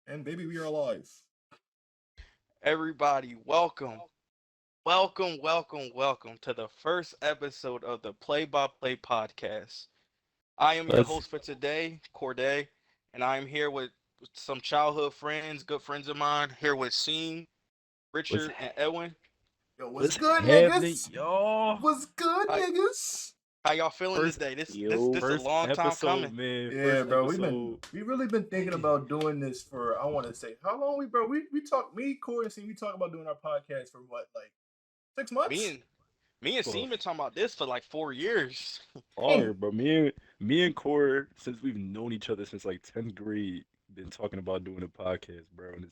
And baby, we are alive. Everybody, welcome to the first episode of the Play by Play podcast. I am your Let's host for today, Corday, and I am here with some childhood friends, good friends of mine, here with Seam, let's Richard, and Edwin. Yo, what's let's good, have it, niggas? y'all. What's good, How, niggas? how y'all feeling First today? This this yo, this a first long time episode, coming. man. Yeah, First bro. episode. We really been thinking about doing this for I want to say how long we talk me Corey and see we talk about doing our podcast for what like 6 months. Me and me and Well, Seam been talking about this for like 4 years. far, but me and Core, since we've known each other since like 10th grade, been talking about doing a podcast, bro. And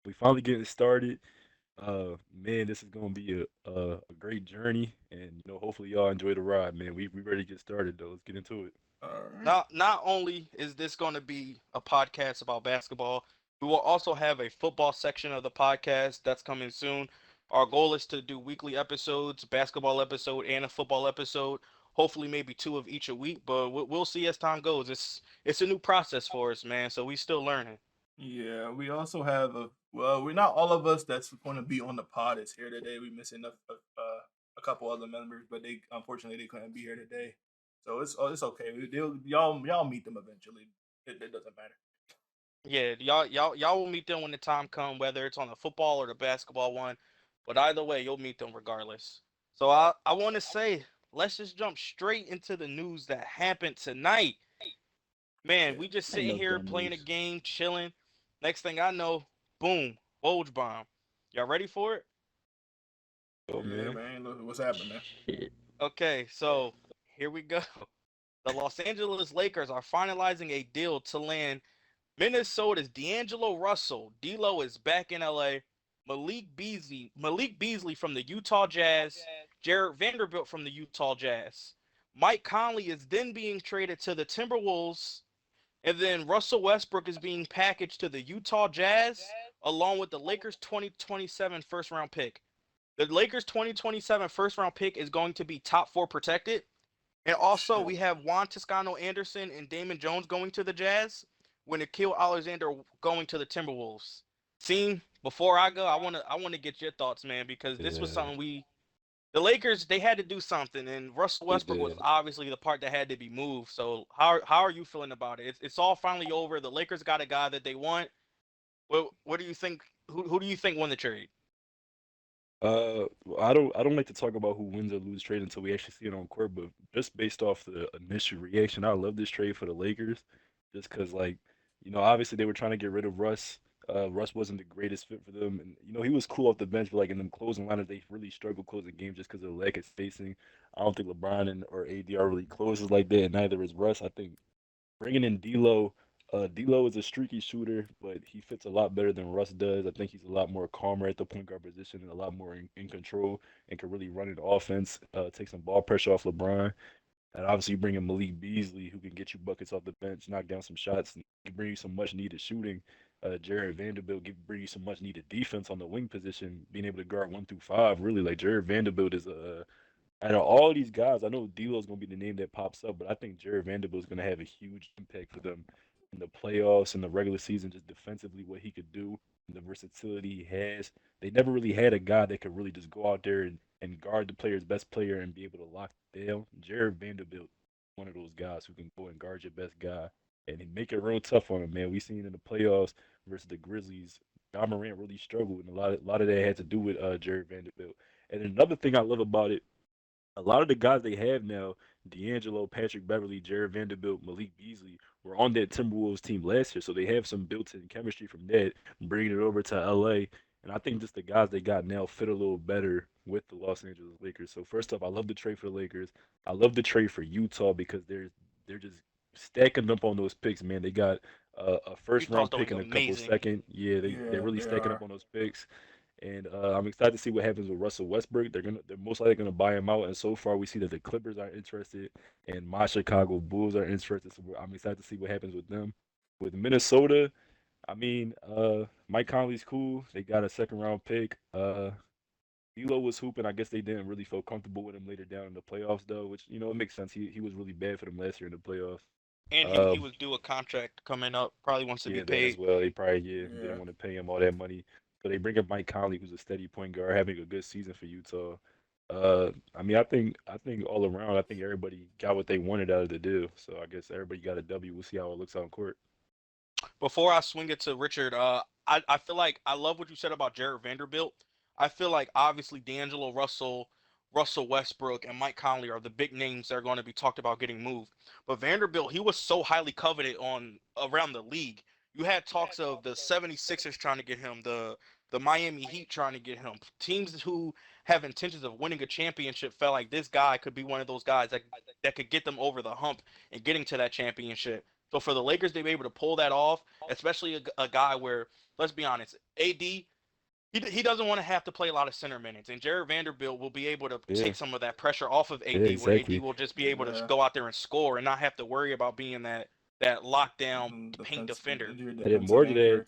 we finally getting started. Man, this is gonna be a great journey, and hopefully y'all enjoy the ride, man. We ready to get started though. Let's get into it. All right. Not only is this going to be a podcast about basketball, we will also have a football section of the podcast that's coming soon. Our goal is to do weekly episodes, basketball episode and a football episode. Hopefully, maybe two of each a week, but we'll see as time goes. It's a new process for us, man. So we still learning. Yeah, we also have a well, we're not all of us that's going to be on the pod is here today. We missing a couple other members, but they unfortunately they couldn't be here today. So it's okay. Y'all meet them eventually. It doesn't matter. Yeah, y'all will meet them when the time comes, whether it's on the football or the basketball one. But either way, you'll meet them regardless. So I want to say, let's just jump straight into the news that happened tonight. Man, Yeah. we just Ain't sitting no here dumb playing a news. game, chilling. Next thing I know, boom, Woj bomb. Y'all ready for it? Yo, Yeah, man. man. Look what's happening, man. Shit. Okay, so here we go. The Los Angeles Lakers are finalizing a deal to land Minnesota's D'Angelo Russell. D'Lo is back in LA. Malik Beasley from the Utah Jazz. Jared Vanderbilt from the Utah Jazz. Mike Conley is then being traded to the Timberwolves. And then Russell Westbrook is being packaged to the Utah Jazz along with the Lakers 2027 first round pick. The Lakers 2027 first round pick is going to be top four protected. And also, Shit. we have Juan Toscano Anderson and Damon Jones going to the Jazz, with Nikhil Alexander going to the Timberwolves. See, before I go, I want to get your thoughts, man, because this was Yeah, something the Lakers they had to do something, and Russell they Westbrook was did. obviously the part that had to be moved. So how are you feeling about it? It's all finally over. The Lakers got a guy that they want. What do you think? Who do you think won the trade? I don't like to talk about who wins or lose trade until we actually see it on court, but just based off the initial reaction, I love this trade for the Lakers, just because like, obviously they were trying to get rid of Russ. Russ wasn't the greatest fit for them, and he was cool off the bench, but like in them closing lineups, they really struggled closing games just because of the lack of spacing. I don't think LeBron and or AD are really closers like that, and neither is Russ. I think bringing in D'Lo. D'Lo is a streaky shooter, but he fits a lot better than Russ does. I think he's a lot more calmer at the point guard position and a lot more in control and can really run an offense, take some ball pressure off LeBron. And obviously, you bring in Malik Beasley, who can get you buckets off the bench, knock down some shots, and bring you some much needed shooting. Jared Vanderbilt bring you some much needed defense on the wing position, being able to guard 1 through 5. Really, like Jared Vanderbilt is a out of all these guys, I know D'Lo's gonna be the name that pops up, but I think Jared Vanderbilt's gonna have a huge impact for them in the playoffs and the regular season, just defensively what he could do and the versatility he has. They never really had a guy that could really just go out there and guard the player's best player and be able to lock it down. Jared Vanderbilt, one of those guys who can go and guard your best guy and he make it real tough on him, man. We seen in the playoffs versus the Grizzlies, John Morant really struggled, and a lot of that had to do with Jared Vanderbilt. And another thing I love about it a lot of the guys they have now, D'Angelo, Patrick Beverly, Jared Vanderbilt, Malik Beasley, were on that Timberwolves team last year, so they have some built-in chemistry from that, bringing it over to LA. And I think just the guys they got now fit a little better with the Los Angeles Lakers. So first off, I love the trade for the Lakers. I love the trade for Utah because they're just stacking up on those picks, man. They got a first Utah's round pick doing and a couple amazing. second. Yeah, they're Yeah, really they stacking up are. on those picks. And I'm excited to see what happens with Russell Westbrook. They're most likely gonna buy him out. And so far, we see that the Clippers are interested, and my Chicago Bulls are interested. So I'm excited to see what happens with them. With Minnesota, I mean, Mike Conley's cool. They got a second round pick. D'Lo was hooping. I guess they didn't really feel comfortable with him later down in the playoffs, though, which it makes sense. He was really bad for them last year in the playoffs. And he Um, was due a contract coming up. Probably wants to be yeah, that as paid. well. They probably Yeah. didn't want to pay him all that money, so they bring up Mike Conley, who's a steady point guard, having a good season for Utah. I mean, I think all around, I think everybody got what they wanted out of the deal. So I guess everybody got a W. We'll see how it looks out in court. Before I swing it to Richard, I feel like I love what you said about Jared Vanderbilt. I feel like obviously D'Angelo Russell, Russell Westbrook, and Mike Conley are the big names that are going to be talked about getting moved. But Vanderbilt, he was so highly coveted on around the league. You had talks of the 76ers trying to get him, the Miami Heat trying to get him. Teams who have intentions of winning a championship felt like this guy could be one of those guys that could get them over the hump and getting to that championship. So for the Lakers to be able to pull that off, especially a guy where, let's be honest, AD, he doesn't want to have to play a lot of center minutes, and Jared Vanderbilt will be able to Yeah, take some of that pressure off of yeah, AD, where AD exactly. will just be able to Yeah. go out there and score and not have to worry about being that lockdown paint defender. Your And then defensive more to that, anchor.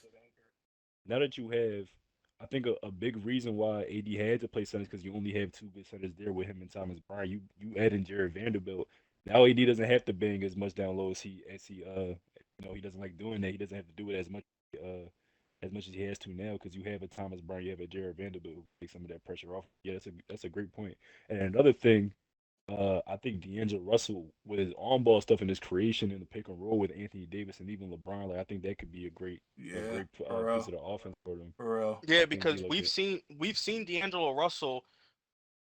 now that you have, I think a big reason why AD had to play centers because you only have two good centers there with him and Thomas Bryant. You add in Jared Vanderbilt. Now AD doesn't have to bang as much down low he doesn't like doing that. He doesn't have to do it as much as he has to now because you have a Thomas Bryant, you have a Jared Vanderbilt who takes some of that pressure off. Yeah, that's a great point. And another thing, I think D'Angelo Russell with his on ball stuff and his creation in the pick and roll with Anthony Davis and even LeBron, like I think that could be a Yeah, great for piece real. of the offense for them. For real. Yeah, I think he because like we've seen D'Angelo Russell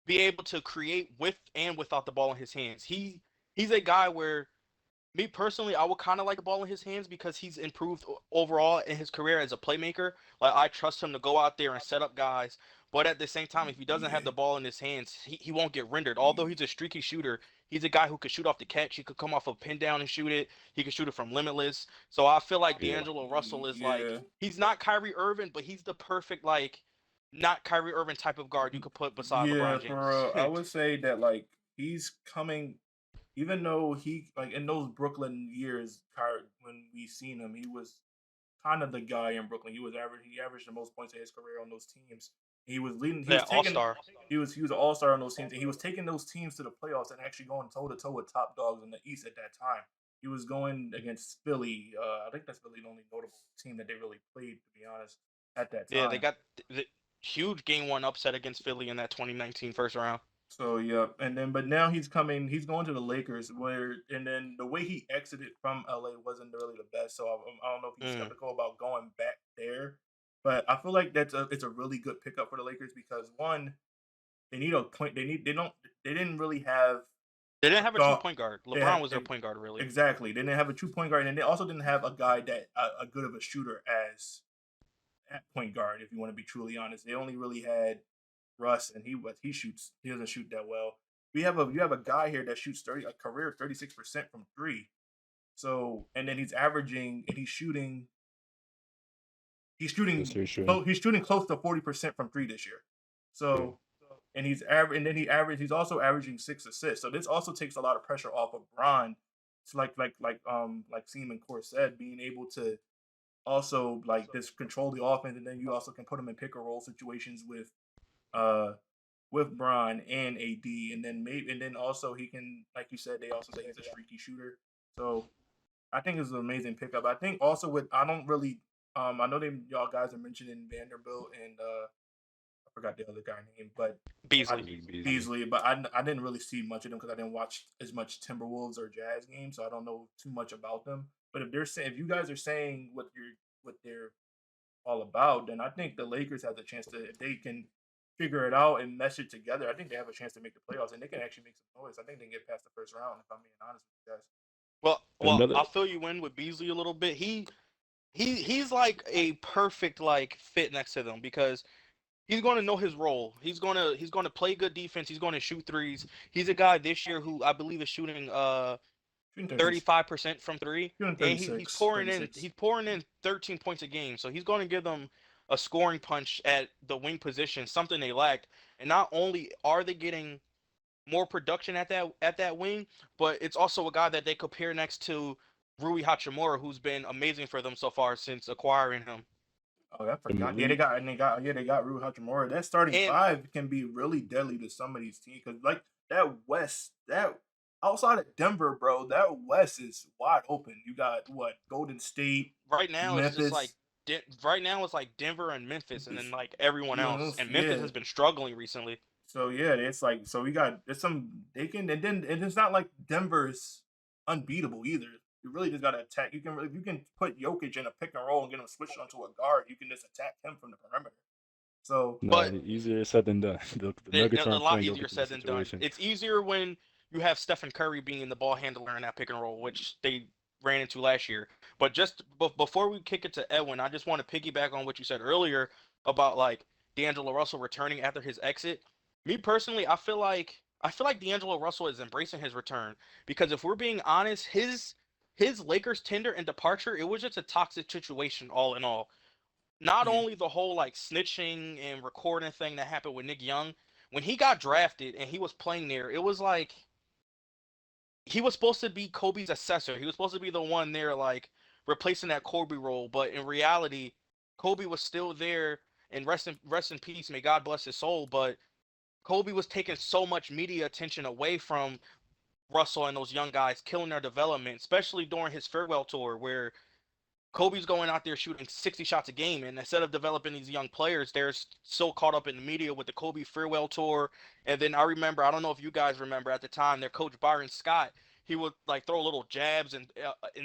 be able to create with and without the ball in his hands. He's a guy where me personally, I would kind of like a ball in his hands because he's improved overall in his career as a playmaker. Like I trust him to go out there and set up guys, but at the same time, if he doesn't have Yeah. the ball in his hands, he won't get rendered. Although he's a streaky shooter, he's a guy who could shoot off the catch. He could come off a pin down and shoot it. He could shoot it from limitless. So I feel like yeah. D'Angelo Russell is like Yeah. he's not Kyrie Irving, but he's the perfect like not Kyrie Irving type of guard you could put beside Yeah, LeBron for James. real. I would say that like he's coming, even though he like in those Brooklyn years, when we seen him, he was kind of the guy in Brooklyn. He averaged the most points in his career on those teams. He was leading. He Yeah, was All taking. Star. He was an all star on those teams, and he was taking those teams to the playoffs and actually going toe to toe with top dogs in the East at that time. He was going against Philly. I think that's really the only notable team that they really played, to be honest, at that Yeah, they time. got the huge game one upset against Philly in that 2019 first round. So yeah, and then but now he's coming. He's going to the Lakers, where and then the way he exited from LA wasn't really the best. So I don't know if he's Mm. skeptical about going back there. But I feel like it's a really good pickup for the Lakers because one, they need a point. They didn't really have They didn't a have a two thought. point guard. They LeBron had was their point guard, really. exactly. They didn't have a 2 point guard, and they also didn't have a guy that a good of a shooter as at point guard. If you want to be truly honest, they only really had Russ, and he doesn't shoot that well. You have a guy here that shoots 36% from three. So and then he's That's shooting very true. he's shooting close to 40% from three this year. Yeah. So and he's also averaging 6 assists. So this also takes a lot of pressure off of Bron. It's like Seam and Core said, being able to also like just control the offense, and then you also can put him in pick and roll situations uh with Bron and AD, and then also he can, like you said, they also say he's a streaky shooter. So I think it's an amazing pickup. I think also with I don't really I know y'all guys are mentioning Vanderbilt and I forgot the other guy name, but I Beasley. Malik Beasley. Beasley, but I didn't really see much of them because I didn't watch as much Timberwolves or Jazz games, so I don't know too much about them. But if you guys are saying what they're all about, then I think the Lakers have the chance to, if they can figure it out and mesh it together, I think they have a chance to make the playoffs and they can actually make some noise. I think they can get past the first round, if I'm being honest with you guys. Well, Another I'll fill you in with Beasley a little bit. He's like a perfect like fit next to them because he's going to know his role. He's going to play good defense. He's going to shoot threes. He's a guy this year who I believe is shooting Shooting 30, 35% from three, shooting and he's 36, pouring in 36. he's pouring in 13 points a game. So he's going to give them a scoring punch at the wing position, something they lacked. And not only are they getting more production at that wing, but it's also a guy that they could pair next to Rui Hachimura, who's been amazing for them so far since acquiring him. Oh, I the forgot. Malik They got Rui Hachimura. That starting And five can be really deadly to some of these teams because like that West, outside of Denver, bro, that West is wide open. You got what? Golden State, Right now, it's just like Memphis. right now it's like Denver and Memphis, and then like everyone You else. know, And Memphis yeah. has been struggling recently. So yeah, it's like so we got there's some they can and it's not like Denver's unbeatable either. You really just gotta attack. You can if you can put Jokic in a pick and roll and get him switched onto a guard, you can just attack him from the perimeter. So No, But easier said than done. The Nuggets a aren't lot putting easier Jokic in the said than done. situation. It's easier when you have Stephen Curry being the ball handler in that pick and roll, which they ran into last year. But just before we kick it to Edwin, I just want to piggyback on what you said earlier about like D'Angelo Russell returning after his exit. Me personally, I feel like D'Angelo Russell is embracing his return because if we're being honest, his Lakers tender and departure, it was just a toxic situation all in all. Not yeah, only the whole like snitching and recording thing that happened with Nick Young, when he got drafted and he was playing there, it was like he was supposed to be Kobe's assessor. He was supposed to be the one there like replacing that Kobe role, but in reality, Kobe was still there and rest in peace, may God bless his soul, but Kobe was taking so much media attention away from Russell and those young guys, killing their development, especially during his farewell tour where Kobe's going out there shooting 60 shots a game, and instead of developing these young players, they're so caught up in the media with the Kobe farewell tour. And then I remember, I don't know if you guys remember at the time, their coach Byron Scott, he would like throw little jabs in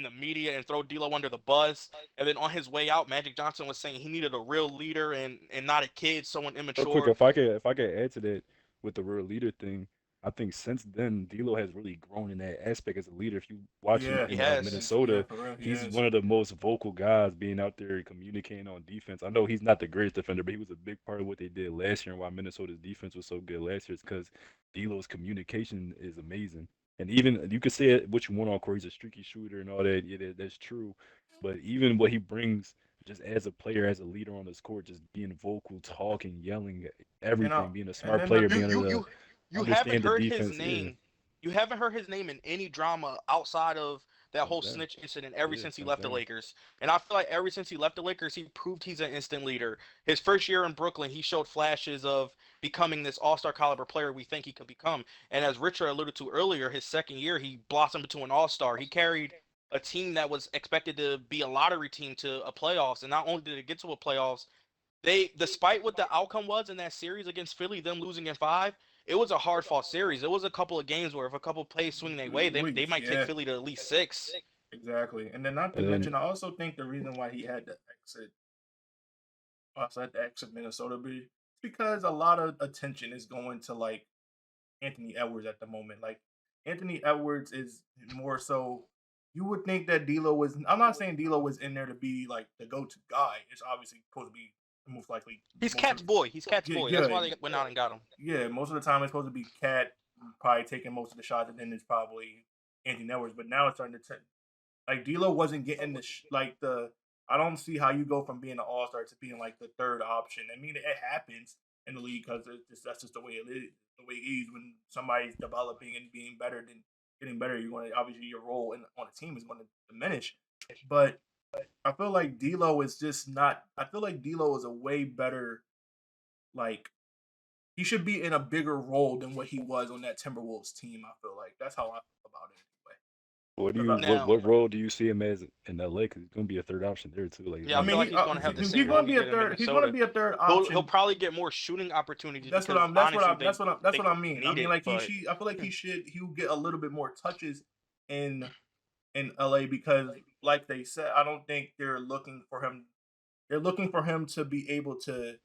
the media and throw D'Lo under the bus. And then on his way out, Magic Johnson was saying he needed a real leader and not a kid, someone Real quick, immature. if I could add to that with the real leader thing, I think since then D'Lo has really grown in that aspect as a leader. If you watch him yeah, He in has. yeah, Minnesota, for real, he he's is. one of the most vocal guys being out there communicating on defense. I know he's not the greatest defender, but he was a big part of what they did last year and why Minnesota's defense was so good last year is because D'Lo's communication is amazing. And even you could say it what you want on court, he's a streaky shooter and all that. Yeah, that's true. But even what he brings just as a player, as a leader on this court, just being vocal, talking, yelling, And everything, being a and smart then player, You being able you to you you haven't understand the heard his defense. Yeah, name. You haven't heard his name in any drama outside of that since whole then. snitch incident ever Yeah, since he since left the then. Lakers. And I feel like ever since he left the Lakers, he proved he's an instant leader. His first year in Brooklyn, he showed flashes of becoming this all-star caliber player we think he could become. And as Richard alluded to earlier, his second year, he blossomed into an all-star. He carried a team that was expected to be a lottery team to a playoffs. And not only did it get to a playoffs, despite what the outcome was in that series against Philly, them losing in five, it was a hard fought series. It was a couple of games where if a couple plays swing their way, they might take yeah, Philly to at least six. exactly. And then not to And then mention, I also think the reason why he had to exit outside the exit Minnesota be because a lot of attention is going to like Anthony Edwards at the moment. Like Anthony Edwards is more so. You would think that D'Lo was. I'm not saying D'Lo was in there to be like the go-to guy. It's obviously supposed to be most likely He's most of Cat's boy. He's Cat's yeah boy. That's yeah why they went out and got him. yeah. Most of the time it's supposed to be Cat probably taking most of the shots, and then it's probably Anthony Edwards. But now it's starting to like D'Lo wasn't getting like the. I don't see how you go from being an all star to being like the third option. I mean, it happens in the league because that's just the way it is. The way it is when somebody's developing and being better than getting better, you're going to obviously your role on a team is going to diminish. But I feel like D'Lo is just not. I feel like D'Lo is a way better. Like he should be in a bigger role than what he was on that Timberwolves team. I feel like that's how I feel about it anyway. Because Now, what role do you see him as in LA? Because he's gonna be a third option there too. Like it's yeah, I gonna I be feel mean, like tough he's to going to have the compete he's same against role going to him. he be a did in third. He's going to Minnesota. be a third He'll option. probably get more shooting opportunities That's what because I'm. honestly That's they what I mean. I need mean, it. like But I feel like he'll get a little bit more touches in in LA because, like they said, I don't think they're looking for him. They're looking for him to be able to,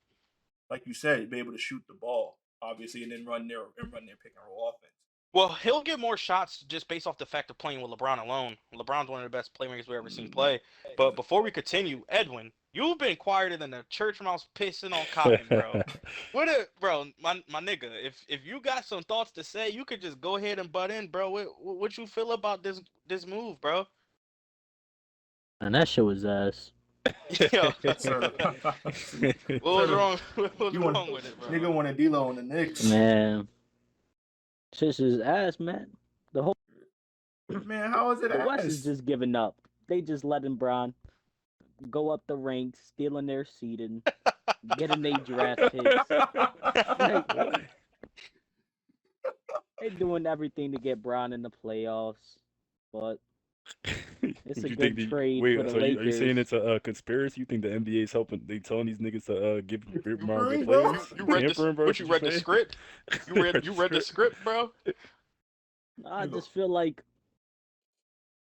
like you said, be able to shoot the ball, obviously, and then run their pick and roll offense. well, he'll get more shots just based off the fact of playing with LeBron alone. LeBron's one of the best playmakers we've ever seen play. But before we continue, Edwin, you've been quieter than a church mouse pissing on cotton, bro. Bro, my nigga, if you got some thoughts to say, you could just go ahead and butt in, bro. What you feel about this move, bro? And that shit was ass. Yo, Certified. what was Certified. wrong? What was You want wrong with it, bro? nigga wanted D'Lo on the Knicks. Man, shit is ass, man. The whole Man, how is it the West is ass? just giving up. They just letting Bron go up the ranks, stealing their seeding, getting their draft picks. Like, What? They're doing everything to get Bron in the playoffs, but it's a You good think trade for wait? the So are you saying Lakers. it's a conspiracy? You think the NBA is helping? They telling these niggas to give Bron good Tampering, bro. players? You read this? Tampering, bro? What That's you what you read the saying? script? You They read the script. script, bro? I You go. just feel like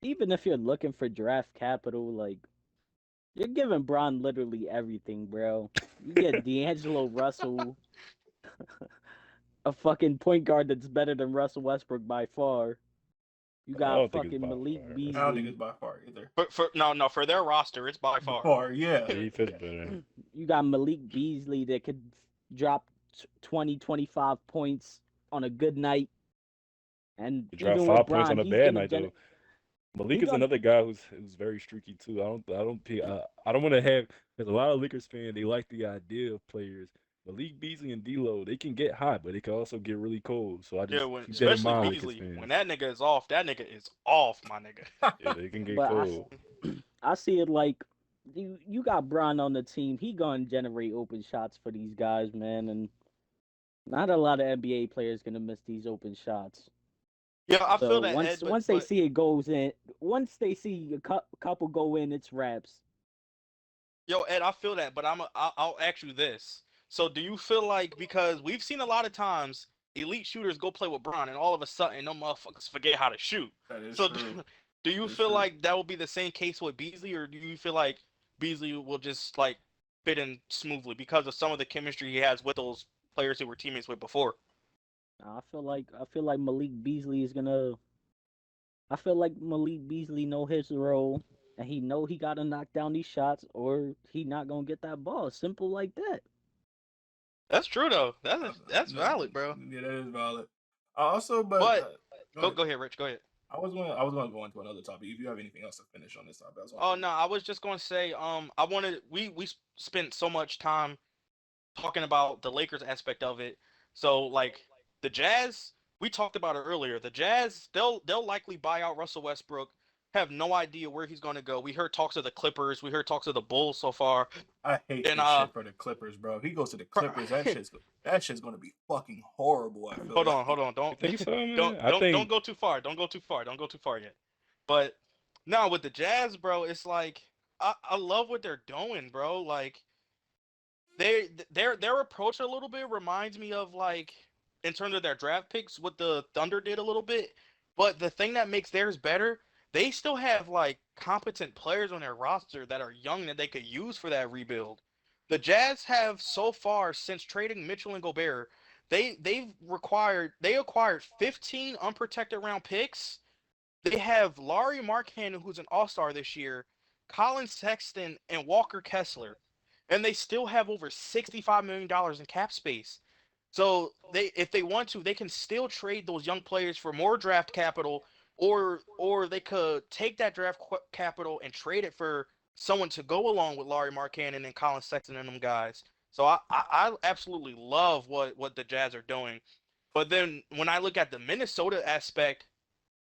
even if you're looking for draft capital, like you're giving Bron literally everything, bro. You get D'Angelo Russell, a fucking point guard that's better than Russell Westbrook by far. You I got don't think it's fucking by Malik far. I don't think Beasley. it's by far either. For no for their roster, it's by By far. far, yeah. Yeah, he fits better. You got Malik Beasley that could drop 20, 25 points on a good night. And He dropped even with 5 points Bron, on a he's bad gonna night though. he Malik is gonna another guy who's very streaky too. I don't want to have because a lot of Lakers fans they like the idea of players. Malik Beasley and D'Lo they can get hot, but they can also get really cold. So I Yeah, just when keep that in especially mind, Lakers Beasley, when fans. that nigga is off, my nigga. Yeah, they can get but cold. I see it like you got Bron on the team. He gonna generate open shots for these guys, man, and not a lot of NBA players gonna miss these open shots. Yeah, I So feel that, Ed, once they see it goes in, once they see a couple go in, it's wraps. yo, Ed, I feel that, but I'll ask you this. So do you feel like, because we've seen a lot of times elite shooters go play with Bron and all of a sudden them motherfuckers forget how to shoot. That is So true. do you That's feel true. like that will be the same case with Beasley, or do you feel like Beasley will just like fit in smoothly because of some of the chemistry he has with those players who were teammates with before? I feel like Malik Beasley is gonna. I feel like Malik Beasley know his role, and he know he gotta knock down these shots, or he not gonna get that ball. Simple like that. That's true though. Uh, That's that- valid, bro. Yeah, that is valid. Also, but But go ahead. go ahead, Rich. Go ahead. I was going to go into another topic. If you have anything else to finish on this topic, I was Oh no, I was just gonna say, I wanted we spent so much time talking about the Lakers aspect of it. So like the Jazz, we talked about it earlier. The Jazz, they'll likely buy out Russell Westbrook. Have no idea where he's gonna go. We heard talks of the Clippers. We heard talks of the Bulls so far. I hate And this shit for the Clippers, bro. If he goes to the Clippers, that shit's going to be fucking horrible. I feel like. hold on, You don't think so, man? don't go too far. Don't go too far. Don't go too far yet. But now with the Jazz, bro, it's like I love what they're doing, bro. Like their approach a little bit reminds me of, like, in terms of their draft picks, what the Thunder did a little bit. But the thing that makes theirs better, they still have like competent players on their roster that are young that they could use for that rebuild. The Jazz have so far, since trading Mitchell and Gobert, they acquired 15 unprotected round picks. They have Laurie Markkanen, who's an all-star this year, Colin Sexton, and Walker Kessler. And they still have over $65 million in cap space. So if they want to, they can still trade those young players for more draft capital, or they could take that capital and trade it for someone to go along with Laurie Markkanen and Colin Sexton and them guys. So I absolutely love what the Jazz are doing. But then when I look at the Minnesota aspect,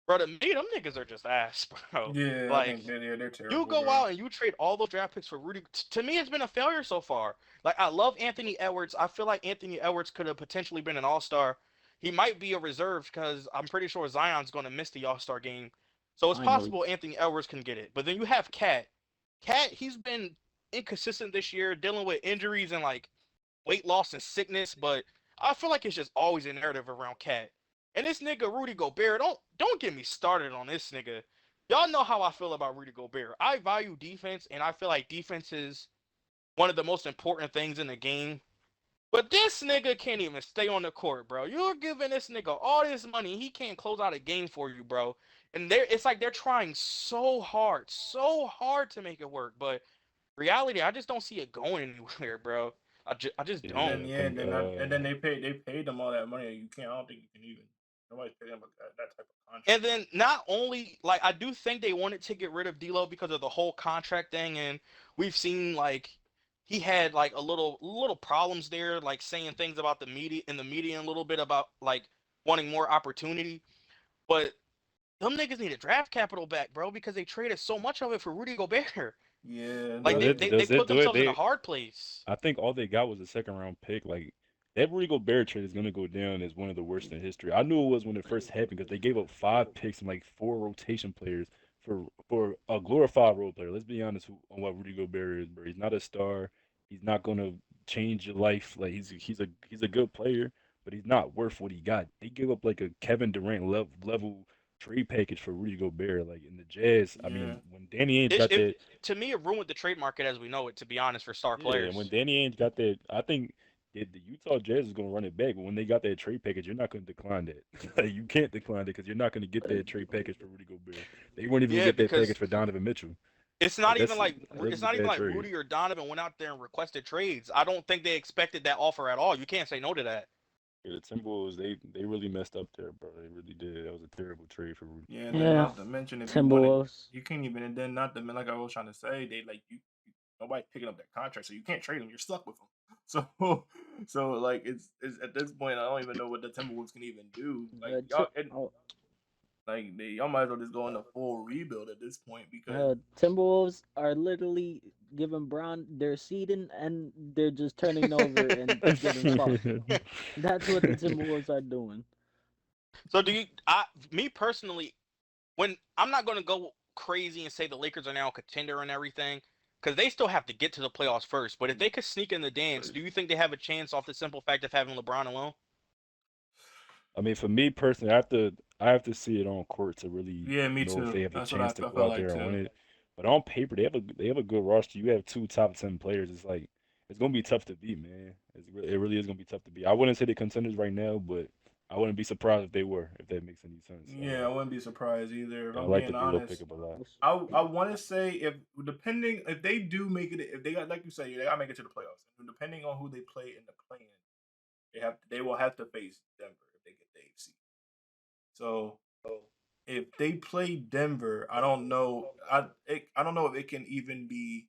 bro, to me, them niggas are just ass, bro. Yeah, I Like, think they're terrible. you go bro. out and you trade all those draft picks for Rudy. To me, it's been a failure so far. Like, I love Anthony Edwards. I feel like Anthony Edwards could have potentially been an all-star. He might be a reserve because I'm pretty sure Zion's going to miss the all-star game. So it's Finally. possible Anthony Edwards can get it. But then you have Cat. Cat, he's been inconsistent this year, dealing with injuries and, like, weight loss and sickness. But I feel like it's just always a narrative around Cat. And this nigga Rudy Gobert, don't get me started on this nigga. Y'all know how I feel about Rudy Gobert. I value defense, and I feel like defense is one of the most important things in the game. But this nigga can't even stay on the court, bro. You're giving this nigga all this money. He can't close out a game for you, bro. And it's like they're trying so hard to make it work. But reality, I just don't see it going anywhere, bro. I just Yeah, don't. And I yeah, think and then they paid them all that money. You can't. I don't think you can even. Nobody's paying them that type of contract. And then not only, like, I do think they wanted to get rid of D'Lo because of the whole contract thing, and we've seen, like, he had like a little problems there, like saying things about the media a little bit about like wanting more opportunity. But them niggas need a draft capital back, bro, because they traded so much of it for Rudy Gobert. Yeah, Like does they it put do it? themselves in a hard place. I think all they got was a second round pick. Like That Rudy Gobert trade is gonna go down as one of the worst in history. I knew it was when it first happened because they gave up 5 picks and like 4 rotation players for a glorified role player. Let's be honest on what Rudy Gobert is, bro. He's not a star. He's not gonna change your life. Like he's a good player, but he's not worth what he got. They gave up like a Kevin Durant level trade package for Rudy Gobert. Like in the Jazz, I Yeah. mean, when Danny Ainge It, got it that. to me, it ruined the trade market as we know it. To be honest, for star Yeah, and when players. Danny Ainge got that, I think the Utah Jazz is going to run it back. But when they got that trade package, you're not going to decline that. Like, you can't decline it because you're not going to get that trade package for Rudy Gobert. They weren't even going Yeah, to get that package because for Donovan Mitchell. it's Like not even like that was a bad trade. Rudy or Donovan went out there and requested trades. I don't think they expected that offer at all. You can't say no to that. Yeah, the Timberwolves they really messed up there, bro. They really did. That was a terrible trade for Rudy. Yeah, and then Yeah, not to mention if you wanted, Timberwolves. you can't even. And then not to like I was trying to say, they like nobody picking up that contract, so you can't trade him. You're stuck with him. So like it's at this point, I don't even know what the Timberwolves can even do. Like y'all, Oh, y'all might as well just go in a full rebuild at this point because Timberwolves are literally giving Brown their seeding and they're just turning over and getting fucked. That's what the Timberwolves are doing. So me personally, when I'm not going to go crazy and say the Lakers are now a contender and everything, because they still have to get to the playoffs first. But if they could sneak in the dance, do you think they have a chance off the simple fact of having LeBron alone? I mean, for me personally, I have to see it on court to really yeah, me know if too. they have a That's what I chance to felt go out like there and win too. it. But on paper, they have a good roster. You have 2 top 10 players. It's like it's gonna be tough to beat, man. It really is gonna be tough to beat. I wouldn't say they're contenders right now, but I wouldn't be surprised if they were, if that makes any sense. Yeah, I wouldn't be surprised either. If Yeah, I I'm like the being D'Lo honest, pickup a lot. I want to say if they do make it, if they got like you say they got to make it to the playoffs. And depending on who they play in the play-in, they will have to face Denver if they get the AFC. So if they play Denver, I don't know. I don't know if it can even be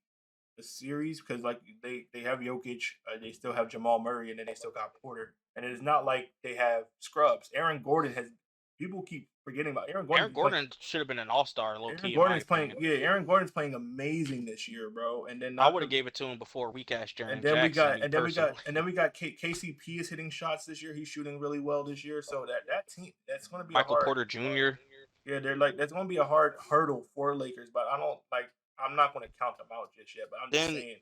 a series because like they have Jokic, they still have Jamal Murray, and then they still got Porter. And it's not like they have scrubs. Aaron Gordon has people keep forgetting about Aaron Gordon. Aaron Gordon should have been an all-star, low Aaron key, in my Gordon's playing. opinion. Yeah, Aaron Gordon's playing amazing this year, bro. And then I not would have the gave it to him before weak ass and Jaren then we Jackson. got Me and then we got personally, and then we got KCP is hitting shots this year. He's shooting really well this year. So that team that's going to be a Michael hard. Porter Jr. Yeah, they're like that's going to be a hard hurdle for Lakers. But I don't like. I'm not going to count them out just yet. But I'm just Then saying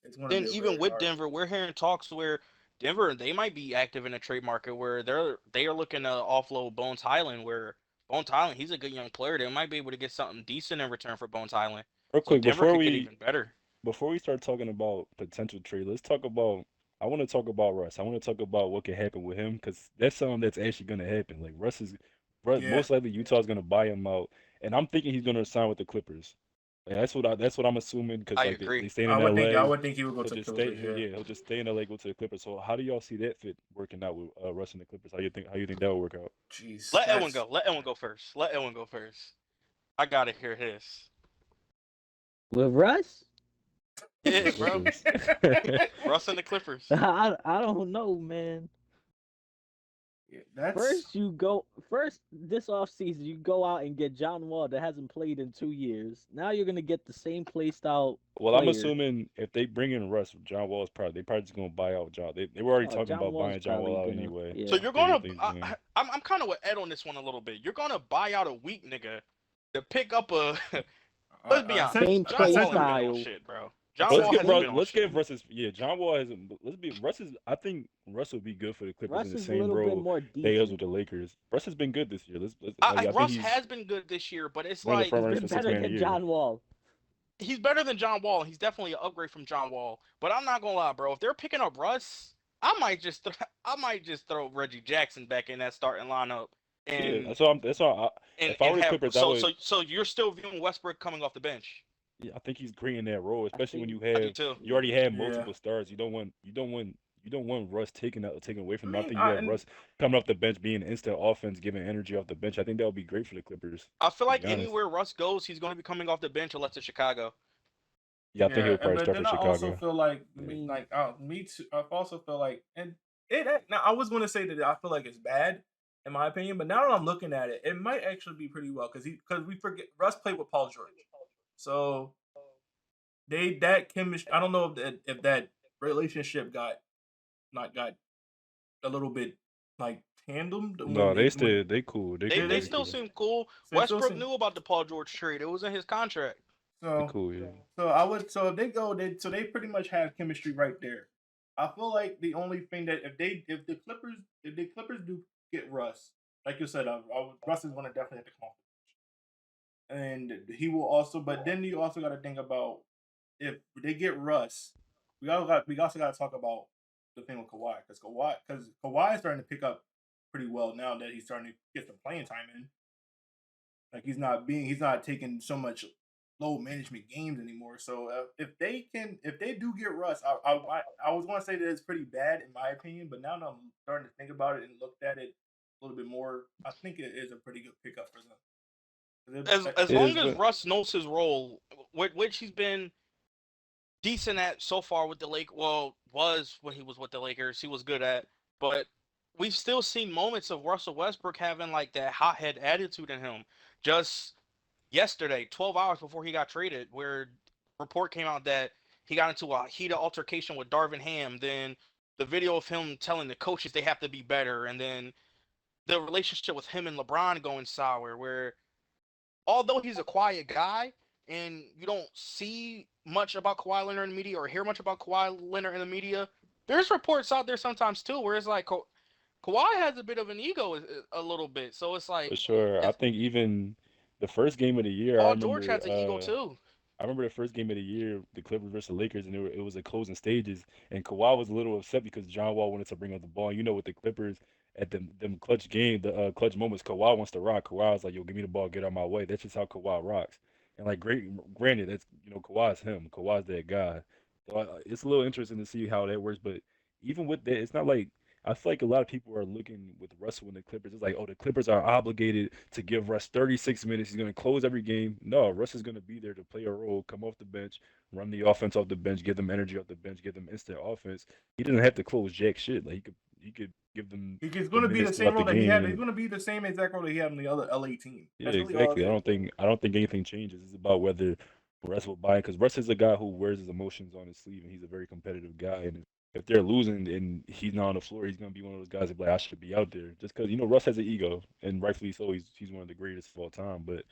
it's going to then be a even very with hard. Denver, we're hearing talks where Denver they might be active in a trade market where they are looking to offload Bones Highland. Where Bones Highland, he's a good young player. They might be able to get something decent in return for Bones Highland. Real So quick, Denver could get even better. before we start talking about potential trade, let's talk about. I want to talk about Russ. I want to talk about what could happen with him because that's something that's actually going to happen. Like Russ, Yeah, most likely Utah's going to buy him out, and I'm thinking he's going to sign with the Clippers. Like, that's what I'm assuming because I like they agree. staying I in would think I LA. would think he would go He'll to the just stay. Clippers. Yeah. He'll just stay in LA, go to the Clippers. So how do y'all see that fit working out with Russ and the Clippers? How you think that will work out? Jeez, Let Edwin that's go. Let Edwin go first. Let Edwin go first. I gotta hear his. With Russ? Yeah, The bro. Clippers. Russ and the Clippers. I don't know, man. yeah, that's First this offseason you go out and get John Wall that hasn't played in 2 years. Now you're gonna get the same play style Well, I'm player. assuming if they bring in Russ, John Wall is probably just gonna buy out John. They were already Oh, talking John about Wall's buying John probably Wall out gonna anyway. So yeah. you're They gonna. think he's doing. I'm kind of with Ed on this one a little bit. You're gonna buy out a weak nigga to pick up a. Let's be honest. Same John play Wall ain't been on style. shit, bro. John Let's Wall get hasn't Russ. been on Let's shit. get Russ's. Yeah, John Wall hasn't. Let's be Russ is. I think Russ would be good for the Clippers in Russ the is a same little bit role more they is decent. with the Lakers. Russ has been good this year. I think Russ he's has been good this year, but it's one of the like front He's runners been for six better man of the than year. John Wall. he's better than John Wall. He's definitely an upgrade from John Wall. But I'm not gonna lie, bro. If they're picking up Russ, I might just throw Reggie Jackson back in that starting lineup Yeah, and that's all. If I and were the have Clippers, I would. so you're still viewing Westbrook coming off the bench. Yeah, I think he's great in that role, I especially when think I do too. you already have yeah. multiple stars. You don't want Russ taking away I from him. I mean, think you have Russ coming off the bench, being instant offense, giving energy off the bench. I think that would be great for the Clippers. I feel To like be honest, anywhere Russ goes, he's going to be coming off the bench unless it's Chicago. yeah, I think yeah, he'll probably but start then for I also Chicago. feel like I mean me too. I also feel like now I was going to say that I feel like it's bad in my opinion, but now that I'm looking at it, it might actually be pretty well because we forget Russ played with Paul George, so that chemistry. I don't know if that relationship got a little bit like tandem No, when they cool. They They cool. they They still cool. seem cool. they still Westbrook seem knew about the Paul George trade. It was in his contract. They so. cool. Yeah. So I would so if they go they pretty much have chemistry right there. I feel like the only thing that if the Clippers do get Russ, like you said, Russ is going to definitely have to come off, and he will also. But then you also got to think about if they get Russ, we also got to talk about the thing with Kawhi because Kawhi is starting to pick up pretty well now that he's starting to get some playing time in. Like he's not taking so much low management games anymore. So if they do get Russ, I was going to say that it's pretty bad in my opinion, but now that I'm starting to think about it and looked at it a little bit more, I think it is a pretty good pickup for them. As It long is, as but Russ knows his role, which he's been decent at so far with the was when he was with the Lakers, he was good at. But we've still seen moments of Russell Westbrook having like that hothead attitude in him. Just yesterday, 12 hours before he got traded, where report came out that he got into a heated altercation with Darvin Ham. Then the video of him telling the coaches they have to be better, and then the relationship with him and LeBron going sour, where although he's a quiet guy and you don't see much about Kawhi Leonard in the media or hear much about Kawhi Leonard in the media, there's reports out there sometimes too where it's like Kawhi has a bit of an ego a little bit. So it's for like sure. I if think even the first game of the year, Paul George has an ego too. I remember the first game of the year, the Clippers versus the Lakers, and it was a closing stages, and Kawhi was a little upset because John Wall wanted to bring up the ball. You know, with the Clippers at them clutch game, the clutch moments, Kawhi wants to rock. Kawhi was like, "Yo, give me the ball, get out my way." That's just how Kawhi rocks. And like, granted, that's Kawhi's him. Kawhi's that guy. So it's a little interesting to see how that works. But even with that, it's not like I feel like a lot of people are looking with Russell and the Clippers. It's like, oh, the Clippers are obligated to give Russ 36 minutes. He's going to close every game. No, Russ is going to be there to play a role, come off the bench, run the offense off the bench, give them energy off the bench, give them instant offense. He doesn't have to close jack shit. Like he could give them he's the going to be the minutes same throughout the role that he had. game. He's And going to be the same exact role that he had on the other LA team. yeah, That's really all it exactly. is. I don't think anything changes. It's about whether Russ will buy it because Russ is a guy who wears his emotions on his sleeve, and he's a very competitive guy. And if they're losing and he's not on the floor, he's gonna be one of those guys that be like, I should be out there, just because Russ has an ego, and rightfully so. He's one of the greatest of all time. But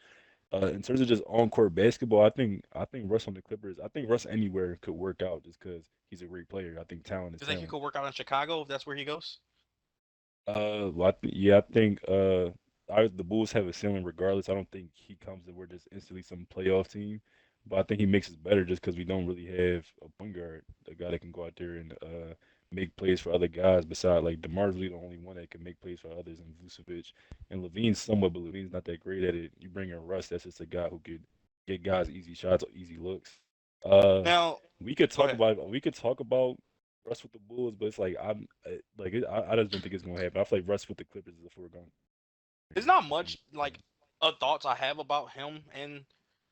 in terms of just on court basketball, I think Russ on the Clippers, I think Russ anywhere could work out just because he's a great player. I think talent is You think he talent. could work out in Chicago if that's where he goes? Well, yeah, I think the Bulls have a ceiling regardless. I don't think he comes and we're just instantly some playoff team, but I think he makes us better just because we don't really have a point guard, a guy that can go out there and make plays for other guys. Besides, like DeMar's really the only one that can make plays for others, and Vucevic and Levine's somewhat, but Levine's not that great at it. You bring in Russ, that's just a guy who could get guys easy shots or easy looks. Uh, Now, go ahead. we could talk about Russ with the Bulls, but it's like I just don't think it's gonna happen. I feel like Russ with the Clippers is a foregone There's conclusion. not much like thoughts I have about him and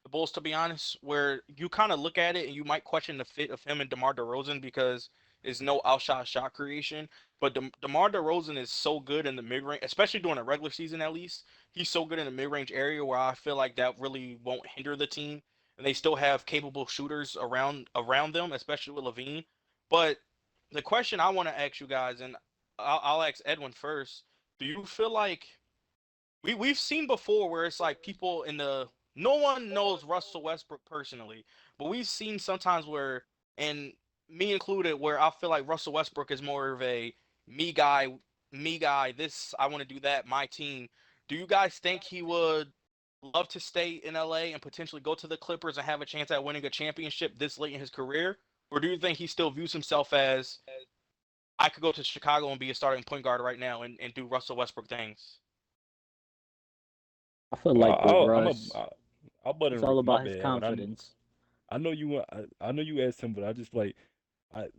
the Bulls, to be honest. Where you kind of look at it and you might question the fit of him and DeMar DeRozan because there's no outshot shot creation. But DeMar DeRozan is so good in the mid range, especially during a regular season. At least he's so good in the mid range area where I feel like that really won't hinder the team, and they still have capable shooters around them, especially with Levine. But the question I want to ask you guys, and I'll ask Edwin first. Do you feel like we've seen before where it's like people in the no one knows Russell Westbrook personally, but we've seen sometimes where, and me included, where I feel like Russell Westbrook is more of a me guy, me guy. This I want to do that. My team. Do you guys think he would love to stay in LA and potentially go to the Clippers and have a chance at winning a championship this late in his career, or do you think he still views himself as I could go to Chicago and be a starting point guard right now and do Russell Westbrook things? I feel Well, like with I, Russ, I'll butt it's in. all My about his bad, Edwin. confidence. I know you. I know you asked him, but I just like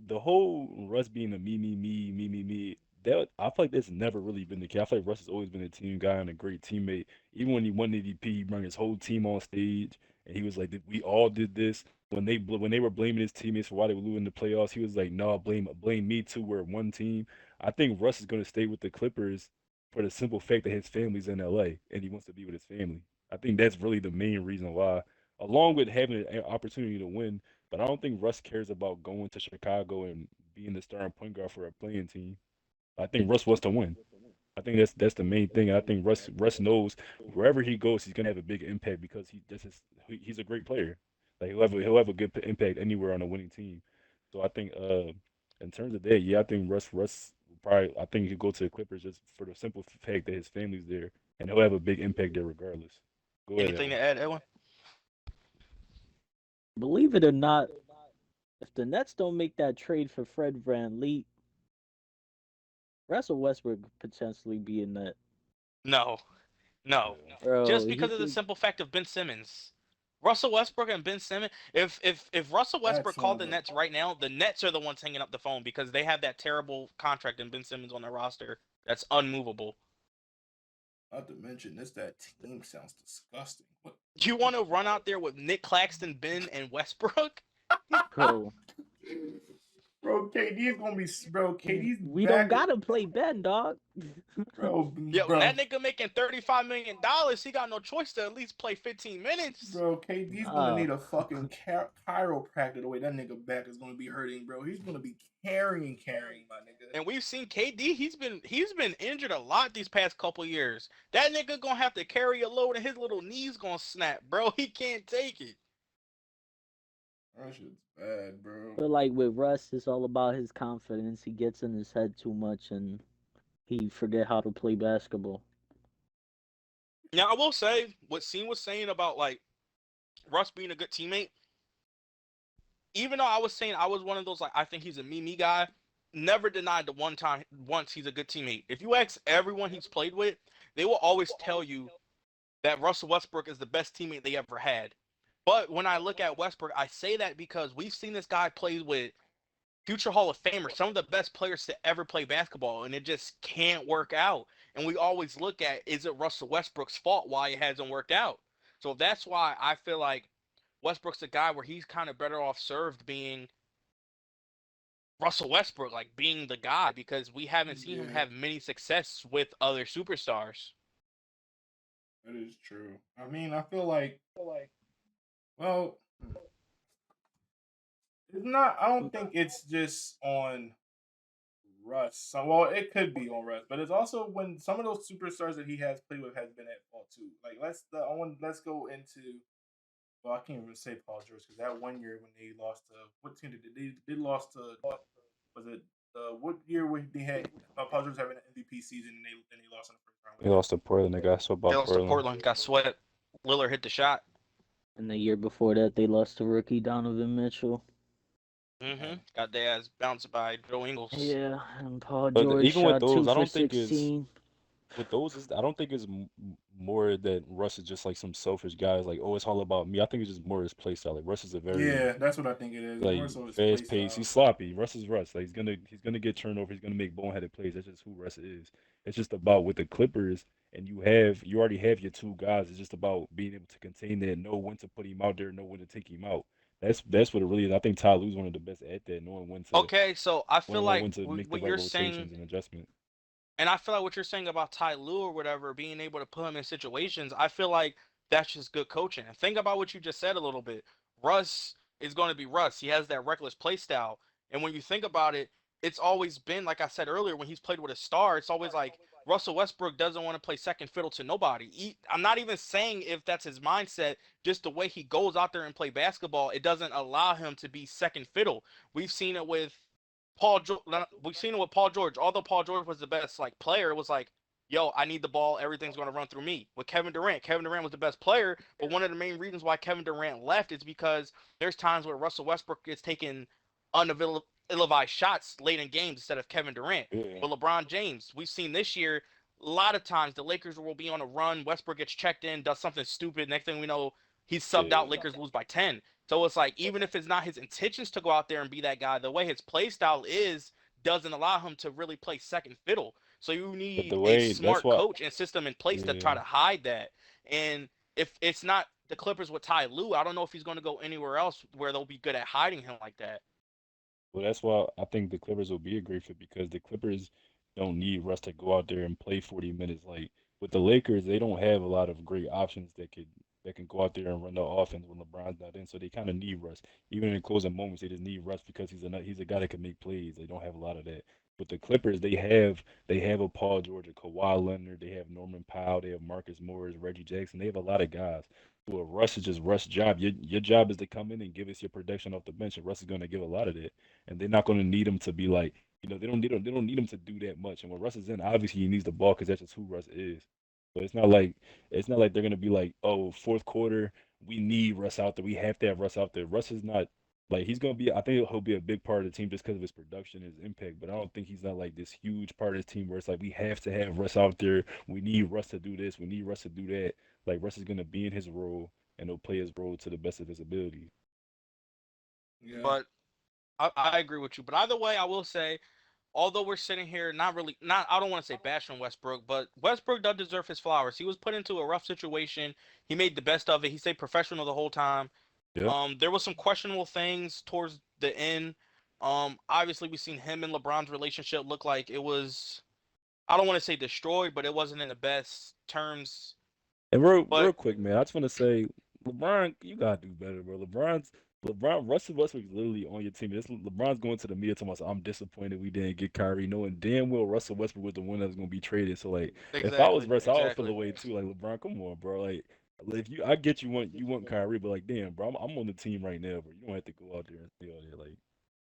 the whole Russ being a me. That I feel like that's never really been the case. I feel like Russ has always been a team guy and a great teammate. Even when he won the MVP, he brought his whole team on stage, and he was like, "We all did this." When they were blaming his teammates for why they were losing the playoffs, he was like, "No, blame me too. We're one team." I think Russ is going to stay with the Clippers for the simple fact that his family's in LA and he wants to be with his family. I think that's really the main reason why, along with having an opportunity to win. But I don't think Russ cares about going to Chicago and being the starting point guard for a playing team. I think Russ wants to win. I think that's the main thing. I think Russ knows wherever he goes, he's gonna have a big impact because he's a great player. Like he'll have a good impact anywhere on a winning team. So I think in terms of that, yeah, I think Russ will probably I think he'll go to the Clippers just for the simple fact that his family's there and he'll have a big impact there regardless. Go ahead, Anything Edwin. to add, Edwin? Believe it or not, if the Nets don't make that trade for Fred VanVleet, Russell Westbrook could potentially be in that. No, no. Yeah. Bro, Just he because of the could. simple fact of Ben Simmons. Russell Westbrook and Ben Simmons. If Russell Westbrook That's one called of the the. Nets right now, the Nets are the ones hanging up the phone because they have that terrible contract and Ben Simmons on their roster that's unmovable. Not to mention this. That team sounds disgusting. What? You want to run out there with Nick Claxton, Ben, and Westbrook? Bro, Bro, KD is gonna be. Bro, KD's we don't back. gotta play Ben, dog. Yo, and Bro, that nigga making $35 million. He got no choice to at least play 15 minutes. Bro, KD's gonna Nah, need a fucking chiropractor the way that nigga back is gonna be hurting, bro. He's gonna be carrying, my nigga. And we've seen KD. He's been injured a lot these past couple years. That nigga gonna have to carry a load, and his little knees gonna snap, bro. He can't take it. That shit's bad, bro. but like with Russ, it's all about his confidence. He gets in his head too much and he forget how to play basketball. Now I will say what Sean was saying about like Russ being a good teammate. Even though I was saying I was one of those like I think he's a me guy, never denied the one time once he's a good teammate. If you ask everyone he's played with, they will always tell you that Russell Westbrook is the best teammate they ever had. But when I look at Westbrook, I say that because we've seen this guy play with future Hall of Famers, some of the best players to ever play basketball, and it just can't work out. And we always look at, is it Russell Westbrook's fault why it hasn't worked out? So that's why I feel like Westbrook's a guy where he's kind of better off served being Russell Westbrook, like being the guy, because we haven't seen him Yeah, have many success with other superstars. that is true. I mean, I feel like, well, it's not. I don't think it's just on Russ. So, well, it could be on Russ, but it's also when some of those superstars that he has played with has been at fault too. Like let's go into. Well, I can't even say Paul George because that one year when they lost to what team did they lost to? Was it what year when they had Paul George having an MVP season and they lost in the first round? He What year? lost to Portland. The guy so They about lost to Portland. Portland, got sweat. Lillard hit the shot. And the year before that, they lost to rookie Donovan Mitchell. Got their ass bounced by Joe Ingles. Yeah, and Paul But George even with shot two those, I for don't think it's 16. with those. I don't think it's more that Russ is just like some selfish guys. Like, oh, it's all about me. I think it's just more his play style. Like Russ is a very Yeah, that's what I think it is. It's like more so his play fast pace. style. He's sloppy. Russ is Russ. Like he's gonna get turnover. He's gonna make boneheaded plays. That's just who Russ is. It's just about with the Clippers, and you already have your two guys. It's just about being able to contain that, know when to put him out there, know when to take him out. That's what it really is. I think Ty Lue's one of the best at that, knowing Okay, so I feel knowing like when to make the what right you're saying, rotations and adjustment. and I feel like what you're saying about Ty Lue or whatever, being able to put him in situations, I feel like that's just good coaching. And think about what you just said a little bit. Russ is going to be Russ. He has that reckless play style. And when you think about it, it's always been, like I said earlier, when he's played with a star, it's always like Russell Westbrook doesn't want to play second fiddle to nobody. I'm not even saying if that's his mindset, just the way he goes out there and play basketball, it doesn't allow him to be second fiddle. We've seen it with we've seen it with Paul George. Although Paul George was the best like player, it was like, yo, I need the ball. Everything's going to run through me. With Kevin Durant was the best player, but one of the main reasons why Kevin Durant left is because there's times where Russell Westbrook is taking unavailable shots late in games instead of Kevin Durant. Yeah, With LeBron James, we've seen this year a lot of times the Lakers will be on a run. Westbrook gets checked in, does something stupid. Next thing we know, he's subbed yeah. out. Lakers lose by 10. So it's like even if it's not his intentions to go out there and be that guy, the way his play style is doesn't allow him to really play second fiddle. So you But need the a way that's smart why, coach and system in place to yeah. try to hide that. And if it's not the Clippers with Ty Lue, I don't know if he's going to go anywhere else where they'll be good at hiding him like that. Well, that's why I think the Clippers will be a great fit because the Clippers don't need Russ to go out there and play 40 minutes. Like with the Lakers, they don't have a lot of great options that can go out there and run the offense when LeBron's not in. So they kind of need Russ. Even in closing moments, they just need Russ because he's a guy that can make plays. They don't have a lot of that. With the Clippers, they have a Paul George, a Kawhi Leonard, they have Norman Powell, they have Marcus Morris, Reggie Jackson. They have a lot of guys. So if Russ is just Russ' job, your job is to come in and give us your production off the bench, and Russ is going to give a lot of that. And they're not going to need him to be like, they don't need him to do that much. And when Russ is in, obviously he needs the ball because that's just who Russ is. So it's not like they're gonna be like, oh, fourth quarter, we need Russ out there. We have to have Russ out there. Russ is not like he's gonna be. I think he'll be a big part of the team just because of his production, his impact. But I don't think he's not like this huge part of his team where it's like we have to have Russ out there. We need Russ to do this. We need Russ to do that. Like Russ is gonna be in his role and he'll play his role to the best of his ability. Yeah. But I agree with you. But either way, I will say, although we're sitting here not I don't want to say bashing Westbrook, but Westbrook does deserve his flowers. He was put into a rough situation. He made the best of it. He stayed professional the whole time. Yep. There was some questionable things towards the end. Obviously we seen him and LeBron's relationship look like it was, I don't want to say destroyed, but it wasn't in the best terms. And real But quick, man, I just want to say, LeBron, you gotta do better, bro. Russell Westbrook's literally on your team. LeBron's going to the media talking about, I'm disappointed we didn't get Kyrie, knowing damn well Russell Westbrook was the one that was gonna be traded. So like, if I was exactly, Russ, I would feel exactly. away too. Like LeBron, come on, bro. Like, if I get you want Kyrie, but like, damn, bro, I'm on the team right now, bro. You don't have to go out there and stay out there. Like,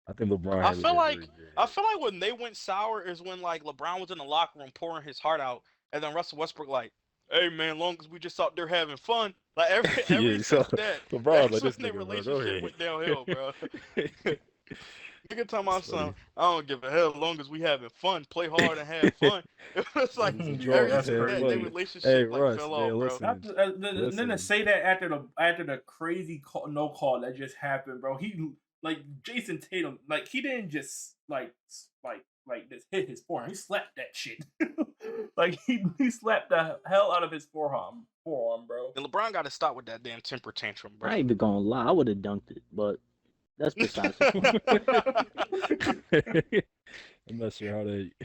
I think LeBron I handled feel that like very I bad. feel like when they went sour is when like LeBron was in the locker room pouring his heart out, and then Russell Westbrook like, "Hey man, long as we just out there having fun." Like every Yeah, so since that, LeBron's that's like when this their nigga, bro. Go relationship went downhill, bro. ahead. Nigga talking It's about something. funny. I don't give a hell as long as we having fun. Play hard and have fun. It was like Niggas and Yeah, ever draws that's since have that their crazy. fun. Hey, relationship like Russ, fell off, man, bro. listen, Then to listen. say that after the crazy no call that just happened, bro. He like Jason Tatum, like he didn't just like just hit his forearm. He slapped that shit. Like he slapped the hell out of his forearm, bro. And LeBron got to stop with that damn temper tantrum, bro. I ain't even gonna lie, I would have dunked it, but that's besides the point. I'm not sure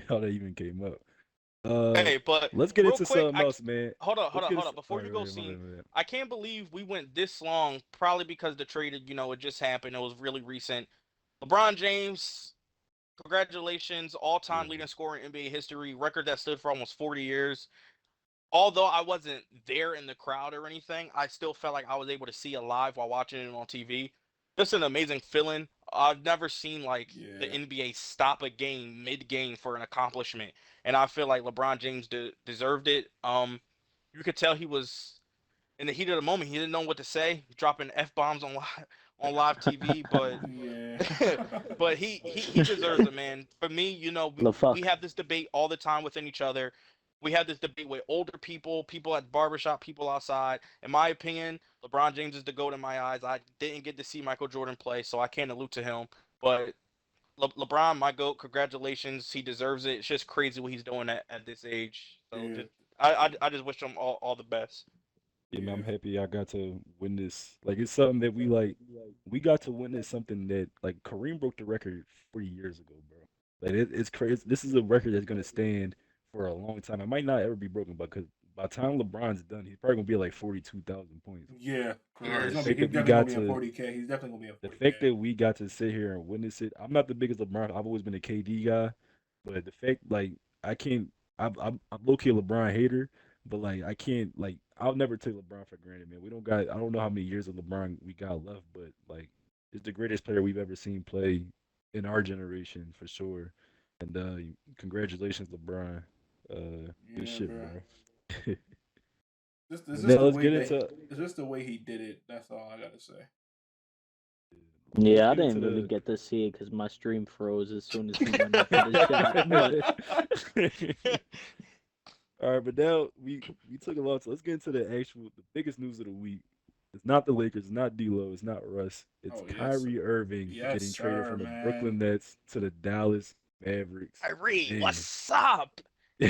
how that even came up. Uh, Hey, but let's get real into quick, something else, man. hold up, hold Let's up, get hold into. up. All Before right, you go go, ahead, my scene, bad, my bad. I can't believe we went this long. Probably because the trade, it just happened. It was really recent. LeBron James, congratulations, all-time Yeah. leading scorer in NBA history, record that stood for almost 40 years. Although I wasn't there in the crowd or anything, I still felt like I was able to see it live while watching it on TV. Just an amazing feeling. I've never seen like the Yeah, NBA stop a game mid-game for an accomplishment, and I feel like LeBron James deserved it. You could tell he was in the heat of the moment. He didn't know what to say, dropping f bombs on live TV, but yeah, but he deserves it, man. For me, The we fuck? have this debate all the time within each other. We have this debate with older people, people at the barbershop, people outside. In my opinion, LeBron James is the GOAT in my eyes. I didn't get to see Michael Jordan play, so I can't allude to him. But LeBron, my GOAT, congratulations. He deserves it. It's just crazy what he's doing at this age. So yeah, just I just wish him all the best. Yeah, man, I'm yeah, happy I got to witness. Like, it's something that we like. We got to witness something that like Kareem broke the record 3 years ago, bro. Like, it's crazy. This is a record that's gonna stand for a long time. It might not ever be broken, but because by the time LeBron's done, he's probably gonna be at like 42,000 points. yeah. So Correct. the Years. fact He's that we definitely gonna got be in to 40K. He's definitely gonna be in the 40K. fact that we got to sit here and witness it. I'm not the biggest LeBron. I've always been a KD guy, but the fact like I can't. I'm low key a LeBron hater, but like I can't like I'll never take LeBron for granted, man. We don't got I don't know how many years of LeBron we got left, but like it's the greatest player we've ever seen play in our generation for sure. And congratulations, LeBron. Good Yeah, shit, bro. bro. It's But just now the let's way get that into it's just the way he did it. That's all I gotta say. let's Yeah, I get into didn't really the get to see it because my stream froze as soon as he went in for the shot. But All right, but now we took a lot. So let's get into the biggest news of the week. It's not the Lakers, it's not D'Lo, it's not Russ. It's Oh yes, Kyrie Irving yes, getting traded sir, from the man. Brooklyn Nets to the Dallas Mavericks. Kyrie, Man, what's up? Uh,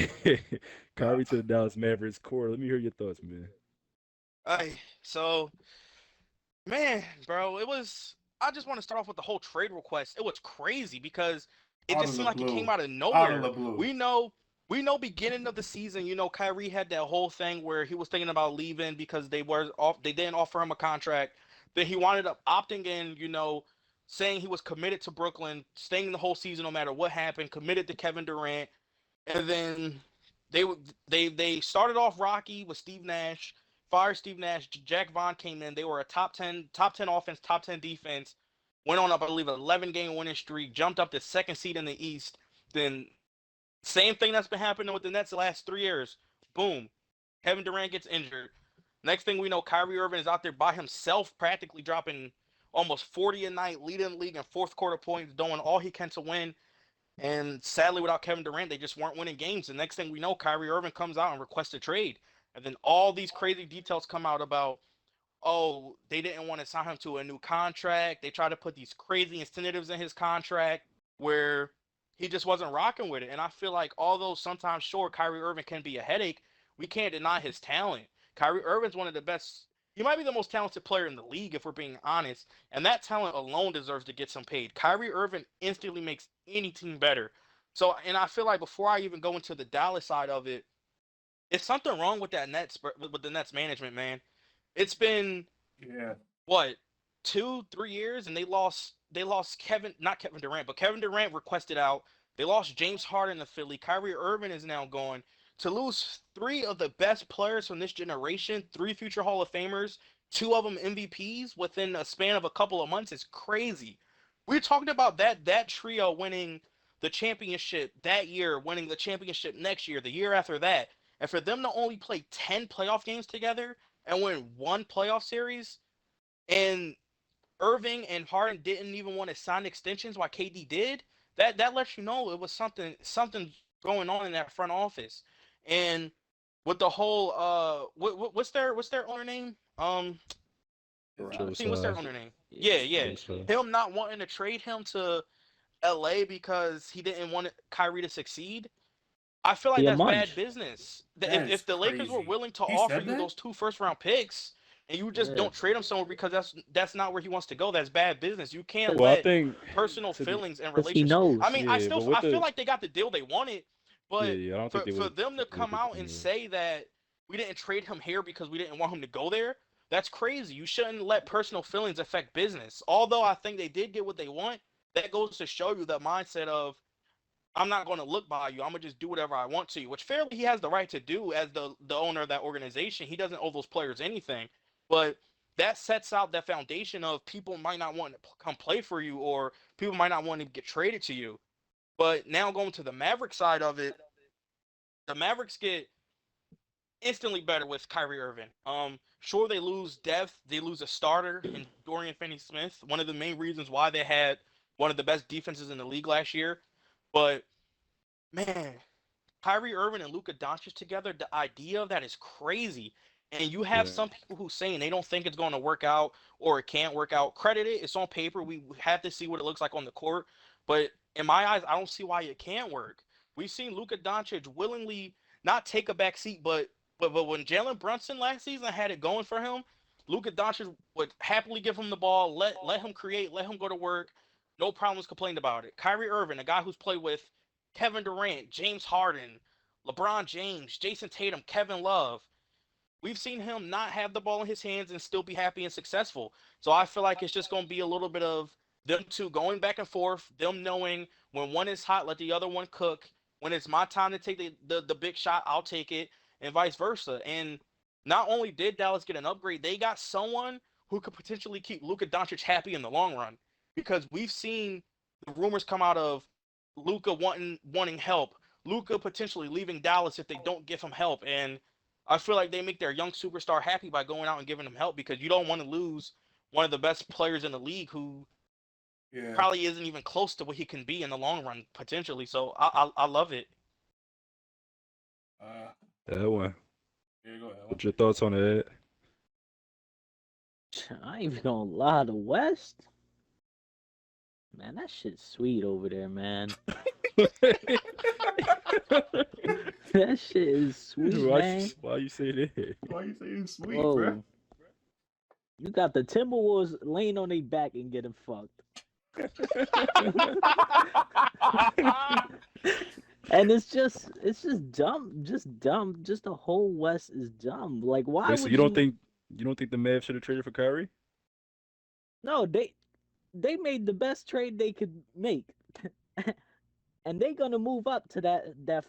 Kyrie to the Dallas Mavericks. Core, let me hear your thoughts, man. So man, bro, it was. I just want to start off with the whole trade request. It was crazy because it out just of seemed the like it came blue, out of out of nowhere. the blue. We know, beginning of the season, Kyrie had that whole thing where he was thinking about leaving because they didn't offer him a contract. Then he wound up opting in, saying he was committed to Brooklyn, staying the whole season no matter what happened, committed to Kevin Durant, and then they started off rocky with Steve Nash, fired Steve Nash, Jack Vaughn came in. They were a top ten offense, top 10 defense. Went on, I believe, an 11-game winning streak, jumped up to second seed in the East. Then same thing that's been happening with the Nets the last 3 years. Boom, Kevin Durant gets injured. Next thing we know, Kyrie Irving is out there by himself, practically dropping almost 40 a night, leading the league in fourth quarter points, doing all he can to win. And sadly, without Kevin Durant, they just weren't winning games. The next thing we know, Kyrie Irving comes out and requests a trade. And then all these crazy details come out about, oh, they didn't want to sign him to a new contract. They tried to put these crazy incentives in his contract where he just wasn't rocking with it. And I feel like although sometimes sure Kyrie Irving can be a headache, we can't deny his talent. Kyrie Irving's one of the best. He might be the most talented player in the league if we're being honest, and that talent alone deserves to get some paid. Kyrie Irving instantly makes any team better. So, and I feel like before I even go into the Dallas side of it, it's something wrong with that Nets with the Nets management, man. It's been Yeah. what 2-3 years, and they lost Kevin, not Kevin Durant, but Kevin Durant requested out. They lost James Harden to Philly. Kyrie Irving is now gone. To lose three of the best players from this generation, three future Hall of Famers, two of them MVPs within a span of a couple of months is crazy. We're talking about that trio winning the championship that year, winning the championship next year, the year after that, and for them to only play 10 playoff games together and win one playoff series, and Irving and Harden didn't even want to sign extensions while KD did, that lets you know it was something going on in that front office. And with the whole what's their owner name? Joe Naseem, what's their Tsai. owner name? Yeah, yeah. Joe Tsai. Him not wanting to trade him to LA because he didn't want Kyrie to succeed. I feel like He a that's bad munch. business. That If is the Lakers were crazy. willing to He offer said you that? those 2 first-round picks and you just Yeah. don't trade him somewhere because that's not where he wants to go, that's bad business. You can't Well, I let think personal to be feelings and Because he relationships. I knows. mean, yeah, but with I feel the like they got the deal they wanted, but yeah, I don't think they would for have them to took the come Lakers out and anyway. say that we didn't trade him here because we didn't want him to go there, that's crazy. You shouldn't let personal feelings affect business. Although I think they did get what they want, that goes to show you the mindset of I'm not going to look by you. I'm going to just do whatever I want to you, which fairly he has the right to do as the owner of that organization. He doesn't owe those players anything. But that sets out that foundation of people might not want to come play for you, or people might not want to get traded to you. But now going to the Maverick side of it, the Mavericks get instantly better with Kyrie Irving. Sure, they lose depth. They lose a starter in Dorian Finney-Smith, one of the main reasons why they had one of the best defenses in the league last year. But man, Kyrie Irving and Luka Doncic together, the idea of that is crazy. And you have Yeah. some people who saying they don't think it's going to work out or it can't work out. Credit it. It's on paper. We have to see what it looks like on the court. But in my eyes, I don't see why it can't work. We've seen Luka Doncic willingly not take a back seat, but when Jalen Brunson last season had it going for him, Luka Doncic would happily give him the ball, let him create, let him go to work. No problems complained about it. Kyrie Irving, a guy who's played with Kevin Durant, James Harden, LeBron James, Jason Tatum, Kevin Love. We've seen him not have the ball in his hands and still be happy and successful. So I feel like it's just going to be a little bit of them two going back and forth, them knowing when one is hot, let the other one cook. When it's my time to take the big shot, I'll take it, and vice versa. And not only did Dallas get an upgrade, they got someone who could potentially keep Luka Doncic happy in the long run. Because we've seen the rumors come out of Luka wanting help, Luka potentially leaving Dallas if they don't give him help, and I feel like they make their young superstar happy by going out and giving him help because you don't want to lose one of the best players in the league who Yeah. probably isn't even close to what he can be in the long run potentially. So I love it. That one. Here you go, Edwin. What's your thoughts on it? I ain't even gonna lie, the West. Man, that shit's sweet over there, man. That shit is sweet, man. Why you say that? Why you saying sweet, bro? Whoa. You got the Timberwolves laying on their back and getting fucked. And it's just dumb. Just dumb. Just the whole West is dumb. Like, why Wait, so would you don't think the Mavs should have traded for Kyrie? No, they made the best trade they could make, and they're gonna move up to that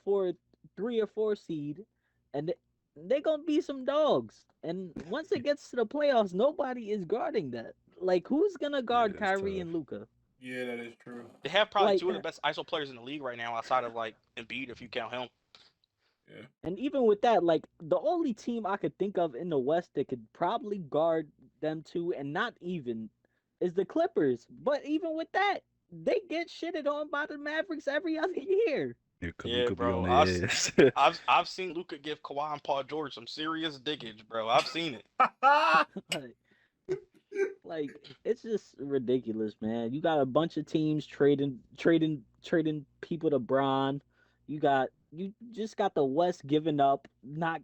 3 or 4 seed, and they're gonna be some dogs. And once it gets to the playoffs, nobody is guarding that. Like, who's gonna Yeah, guard it's Kyrie tough. and Luca? Yeah, that is true. They have probably Like, two of the best ISO players in the league right now, outside of like Embiid, if you count him. Yeah. and even with that, like the only team I could think of in the West that could probably guard them too, and not even, is the Clippers. But even with that, they get shitted on by the Mavericks every other year. Yeah, cause Yeah, Luka be on bro. their ass. I've seen Luca give Kawhi and Paul George some serious dickage, bro. I've seen it. like, like it's just ridiculous, man. You got a bunch of teams trading people to Bron. You just got the West giving up, not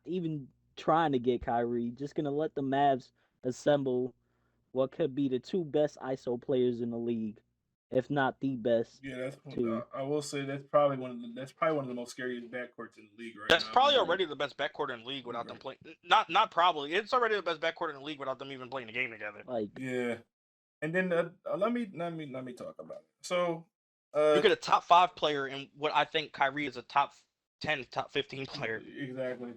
even trying to get Kyrie, just gonna let the Mavs assemble what could be the two best ISO players in the league, if not the best Yeah, that's. two. I will say that's probably one of the most scariest backcourts in the league right That's now. probably Right. already the best backcourt in the league without them Right. playing. Not probably. It's already the best backcourt in the league without them even playing the game together. Like, Yeah, and then let me talk about it. So, You get a top 5 player, and what I think Kyrie is a top 10, top 15 player. exactly.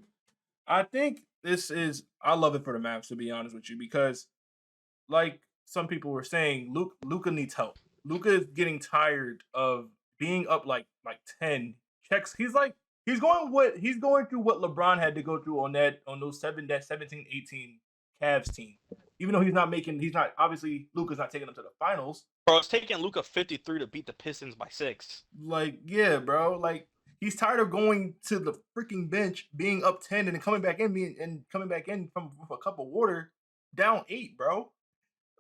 I think this is. I love it for the Mavs, to be honest with you, because like some people were saying, Luca needs help. Luca is getting tired of being up like 10 checks. He's going through what LeBron had to go through on those 17, 18 Cavs team. Even though he's not obviously Luca's not taking them to the finals. Bro, it's taking Luca 53 to beat the Pistons by 6. Like, yeah, bro. Like, he's tired of going to the freaking bench, being up 10 and then coming back in from with a cup of water down 8, bro.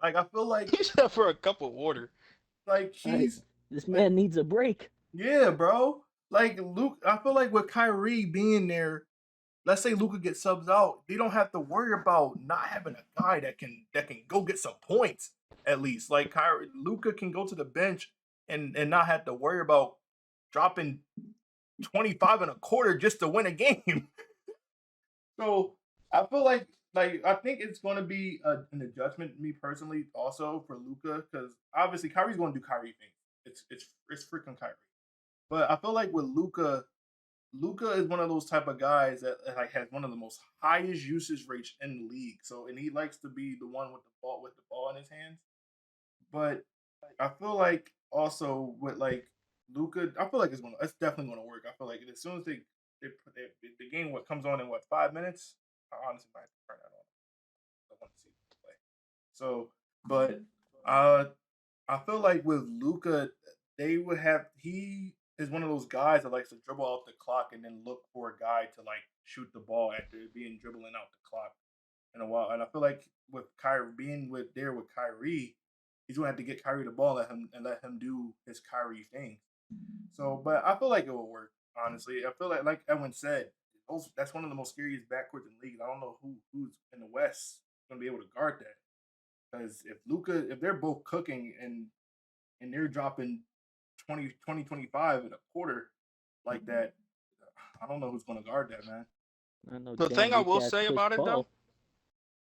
Like, I feel like He said for a cup of water. he's this man needs a break. yeah, bro. Like Luke, I feel like with Kyrie being there, let's say Luca gets subs out, they don't have to worry about not having a guy that can go get some points at least. Like Luca can go to the bench and not have to worry about dropping 25 and a quarter just to win a game. So I feel like I think it's going to be an adjustment, me personally, also for Luca, because obviously Kyrie's going to do Kyrie things. It's freaking Kyrie. But I feel like with Luca is one of those type of guys that like has one of the most highest usage rates in the league. So and he likes to be the one with the ball in his hands. But I feel like also with like Luca, I feel like it's definitely gonna work. I feel like as soon as the game comes on in 5 minutes, I honestly might have to turn that on. I want to see him play. So, but I feel like with Luca, they would have he is one of those guys that likes to dribble off the clock and then look for a guy to like shoot the ball after being dribbling out the clock in a while. And I feel like with Kyrie being with Kyrie, he's gonna have to get Kyrie the ball, let him do his Kyrie thing. So, but I feel like it will work. Honestly, I feel like Edwin said, that's one of the most scariest backcourts in the league. I don't know who's in the West gonna be able to guard that. Because if they're both cooking and they're dropping 20, 25 in a quarter like that, I don't know who's going to guard that, man. I know. The Damn thing I weak will ass say Chris about it, though, Paul.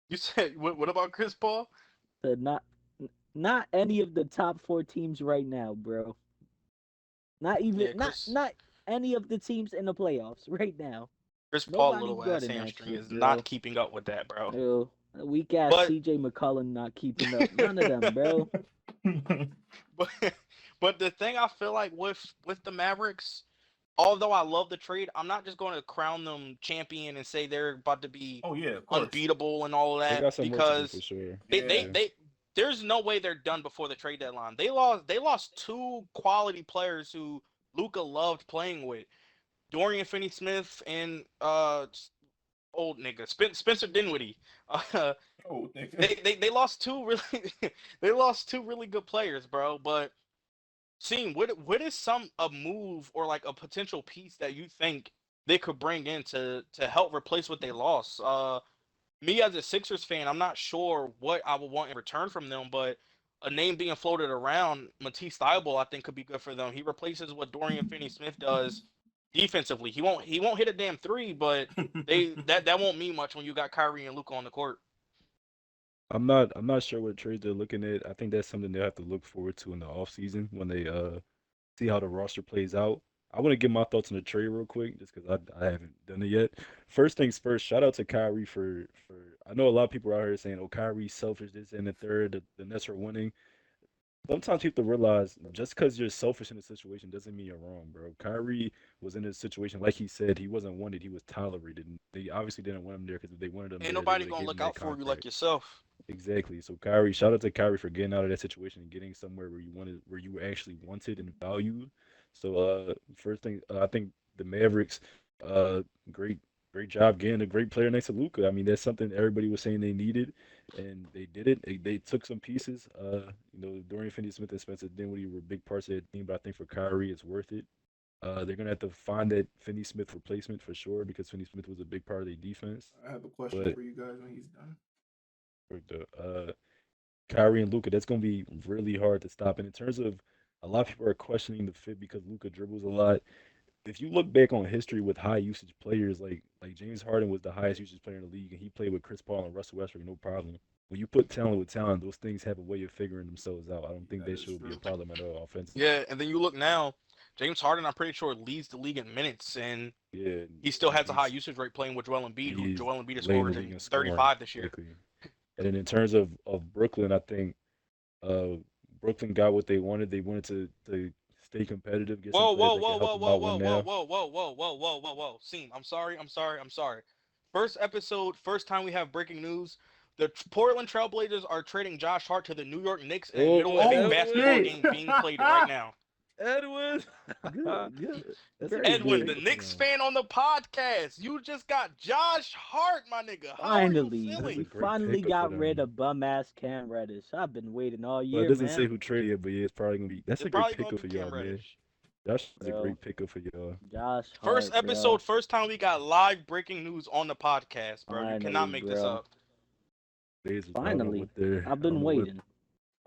you said, what about Chris Paul? Said not any of the top 4 teams right now, bro. Not even Yeah, Chris not any of the teams in the playoffs right now. Paul Nobody's little ass guarding that hamstring shit, is bro. not keeping up with that, bro. Yo, weak ass But CJ McCollum not keeping up. None of them, bro. but but the thing I feel like with the Mavericks, although I love the trade, I'm not just going to crown them champion and say they're about to be Oh yeah, of course. unbeatable and all of They that, got some work to do for because sure. Yeah. they there's no way they're done before the trade deadline. They lost 2 quality players who Luca loved playing with, Dorian Finney-Smith and old nigga Spencer Dinwiddie. Oh, nigga. They lost 2 really they lost 2 really good players, bro. But seeing what is a move or like a potential piece that you think they could bring in to help replace what they lost? Me as a Sixers fan, I'm not sure what I would want in return from them, but a name being floated around, Matisse Thybulle, I think could be good for them. He replaces what Dorian Finney-Smith does defensively. He won't hit a damn 3, but that won't mean much when you got Kyrie and Luka on the court. I'm not sure what trades they're looking at. I think that's something they'll have to look forward to in the offseason when they see how the roster plays out. I want to give my thoughts on the trade real quick, just because I haven't done it yet. First things first, shout out to Kyrie for I know a lot of people are out here saying, "Oh, Kyrie's selfish, this and the third, the Nets are winning." Sometimes people realize just because you're selfish in a situation doesn't mean you're wrong, bro. Kyrie was in a situation, like he said, he wasn't wanted, he was tolerated. And they obviously didn't want him there because if they wanted him Ain't there, they nobody would have gonna gave him look that out for you like contract. yourself. Exactly. So Kyrie, shout out to Kyrie for getting out of that situation and getting somewhere where you were actually wanted and valued. So first thing, I think the Mavericks, uh, great great job getting a great player next to Luca. I mean, that's something everybody was saying they needed, and they did it. They took some pieces. Dorian Finney-Smith and Spencer Dinwiddie were big parts of that team, but I think for Kyrie, it's worth it. They're gonna have to find that Finney-Smith replacement for sure because Finney-Smith was a big part of their defense. I have a question But for you guys when he's done. for the Kyrie and Luca, that's gonna be really hard to stop. And in terms of a lot of people are questioning the fit because Luca dribbles a lot. If you look back on history with high usage players, like James Harden was the highest usage player in the league, and he played with Chris Paul and Russell Westbrook, no problem. When you put talent with talent, those things have a way of figuring themselves out. I don't think That that is should be true. a problem at all offensively. Yeah, and then you look now, James Harden, I'm pretty sure leads the league in minutes, and Yeah, he still and has a high usage rate playing with Joel Embiid, who he's Joel Embiid has leading the scored league in in scoring 35 this year. exactly. And then in terms of Brooklyn, I think uh, Brooklyn got what they wanted. They wanted to stay competitive, get some Whoa, players whoa, that can whoa, help whoa, them whoa, out win whoa, whoa, now. whoa, whoa, whoa, whoa, whoa, whoa, whoa. Seam, I'm sorry. First episode, first time we have breaking news. The Portland Trailblazers are trading Josh Hart to the New York Knicks in the middle Oh, of a Oh basketball Edwin! shit! game being played right now. Edwin! Good, good, That's a very great Edwin, good. the pickup for Knicks them. fan on the podcast, you just got Josh Hart, my nigga. How are you Finally, That's a feeling? we great finally pickup for got rid them. of bum ass Cam Reddish. I've been waiting all Well, it year, doesn't say man. who traded it, but yeah, it's probably gonna be. That's It's a great probably gonna pickup be for y'all, Cam man. Reddish. Josh is a Bro, great pickup for y'all. Josh First Hart, bro. episode, first time we got live breaking news on the podcast, bro. You Finally, cannot make this bro. up. Blazers. Finally. I've I don't been know what waiting.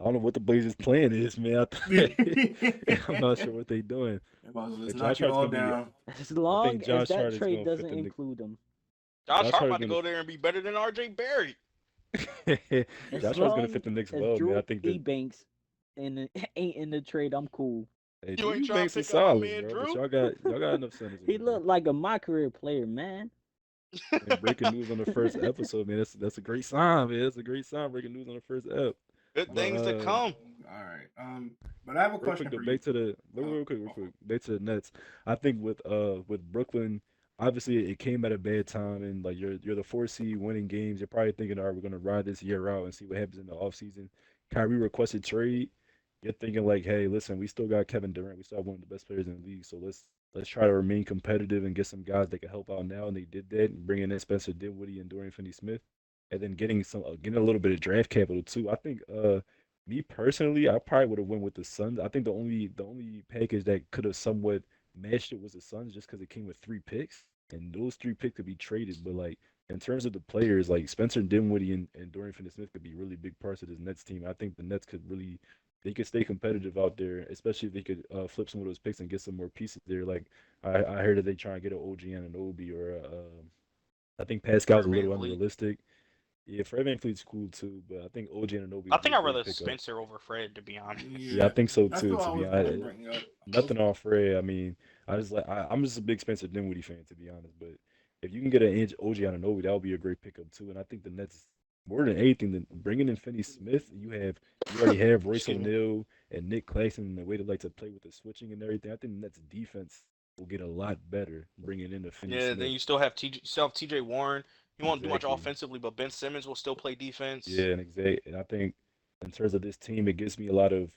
I don't know what the Blazers' plan is, man. I'm not sure what they're doing. Let's But knock Josh it Hart's all gonna be. down. As I long think as Josh that Hart is trade gonna fit doesn't the Knicks. include him. Josh Josh Hart Hart is about to gonna. go there and be better than RJ Barry. As Josh Hart's gonna long fit the Knicks as well, man. I Drew think that Ebanks ain't in the trade, I'm cool. hey, You Drew ain't trying to Eubanks is pick up my solid, man bro. But Drew? y'all got enough centers He over there. looked like a my career player, man. And breaking news on the first episode, man. That's a great sign, man. That's a great sign. Breaking news on the first ep. Good But things to come. All right. But I have a real quick question though, for you. back to the real quick, back to the Nets. I think with Brooklyn, obviously it came at a bad time, and like you're the 4 seed winning games. You're probably thinking, all right, we're gonna ride this year out and see what happens in the offseason. Kyrie requested trade. You're thinking like, hey, listen, we still got Kevin Durant. We still have one of the best players in the league. So let's try to remain competitive and get some guys that can help out now. And they did that, and bringing in Spencer Dinwiddie and Dorian Finney-Smith, and then getting a little bit of draft capital too. I think me personally, I probably would have went with the Suns. I think the only package that could have somewhat matched it was the Suns, just because it came with 3 picks, and those 3 picks could be traded. But like in terms of the players, like Spencer Dinwiddie and Dorian Finney-Smith could be really big parts of this Nets team. I think the Nets could really they could stay competitive out there, especially if they could flip some of those picks and get some more pieces there. Like I heard that they try and get an OG Anunoby or I think Pascal's Fred a little VanVleet. unrealistic. Yeah, Fred VanVleet's cool too, but I think OG Anunoby I would be think a I'd great rather pickup. Spencer over Fred, to be honest. Yeah, I Yeah, think so that's too. what I To be was gonna honest, bring up. nothing off Fred. I mean, I'm just a big Spencer Dinwiddie fan to be honest. But if you can get an inch OG Anunoby, that would be a great pickup too. And I think the Nets more than anything than bringing in Finney Smith, you already have Royce Excuse me. O'Neal and Nick Claxton and the way they like to play with the switching and everything. I think the Nets defense will get a lot better bringing in the Finney Yeah, then Smith. you still have TJ Warren. He won't do much Exactly. offensively, but Ben Simmons will still play defense. Yeah, and I think in terms of this team, it gives me a lot of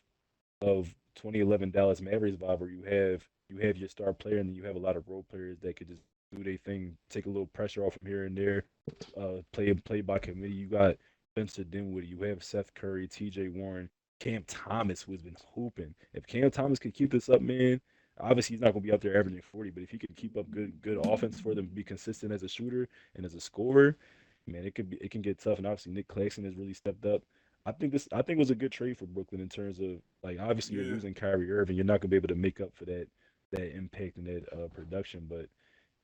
2011 Dallas Mavericks vibe where you have your star player and then you have a lot of role players that could just do their thing, take a little pressure off from here and there, play by committee. You got Spencer Dinwiddie, you have Seth Curry, T.J. Warren, Cam Thomas, who's been hooping. If Cam Thomas could keep this up, man, obviously he's not gonna be out there averaging 40, but if he could keep up good offense for them, be consistent as a shooter and as a scorer, man, it can get tough. And obviously Nick Claxton has really stepped up. I think it was a good trade for Brooklyn in terms of like obviously you're Yeah, losing Kyrie Irving, you're not gonna be able to make up for that impact and that production. But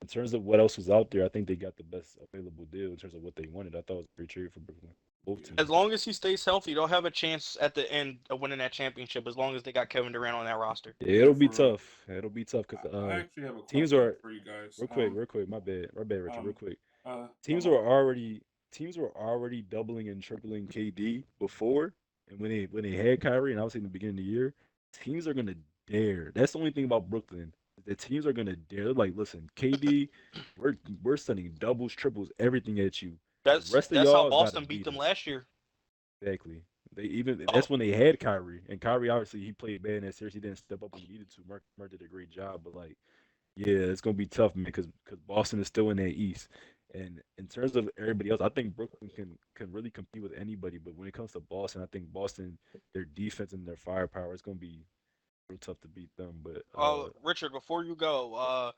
in terms of what else was out there, I think they got the best available deal in terms of what they wanted. I thought it was a great trade for Brooklyn. Both Yeah. teams. As long as he stays healthy, they'll have a chance at the end of winning that championship. As long as they got Kevin Durant on that roster. Yeah, it'll be for real. tough. It'll be tough because I actually have a teams question are for you guys. real quick. My bad, Richard. Real quick. No, Teams no. were already doubling and tripling KD before, and when they had Kyrie, and obviously in the beginning of the year, teams are gonna dare. That's the only thing about Brooklyn. The teams are gonna dare. They're like, listen, KD, we're sending doubles, triples, everything at you. The rest of That's how y'all gotta Boston beat beat them us. last year. Exactly. They Oh, that's when they had Kyrie, and Kyrie obviously he played bad in that series. He didn't step up when he needed to. Mark did a great job, but like, yeah, it's gonna be tough, man, because Boston is still in that East. And in terms of everybody else, I think Brooklyn can really compete with anybody. But when it comes to Boston, I think Boston, their defense and their firepower, it's gonna be real tough to beat them. But Richard, before you go,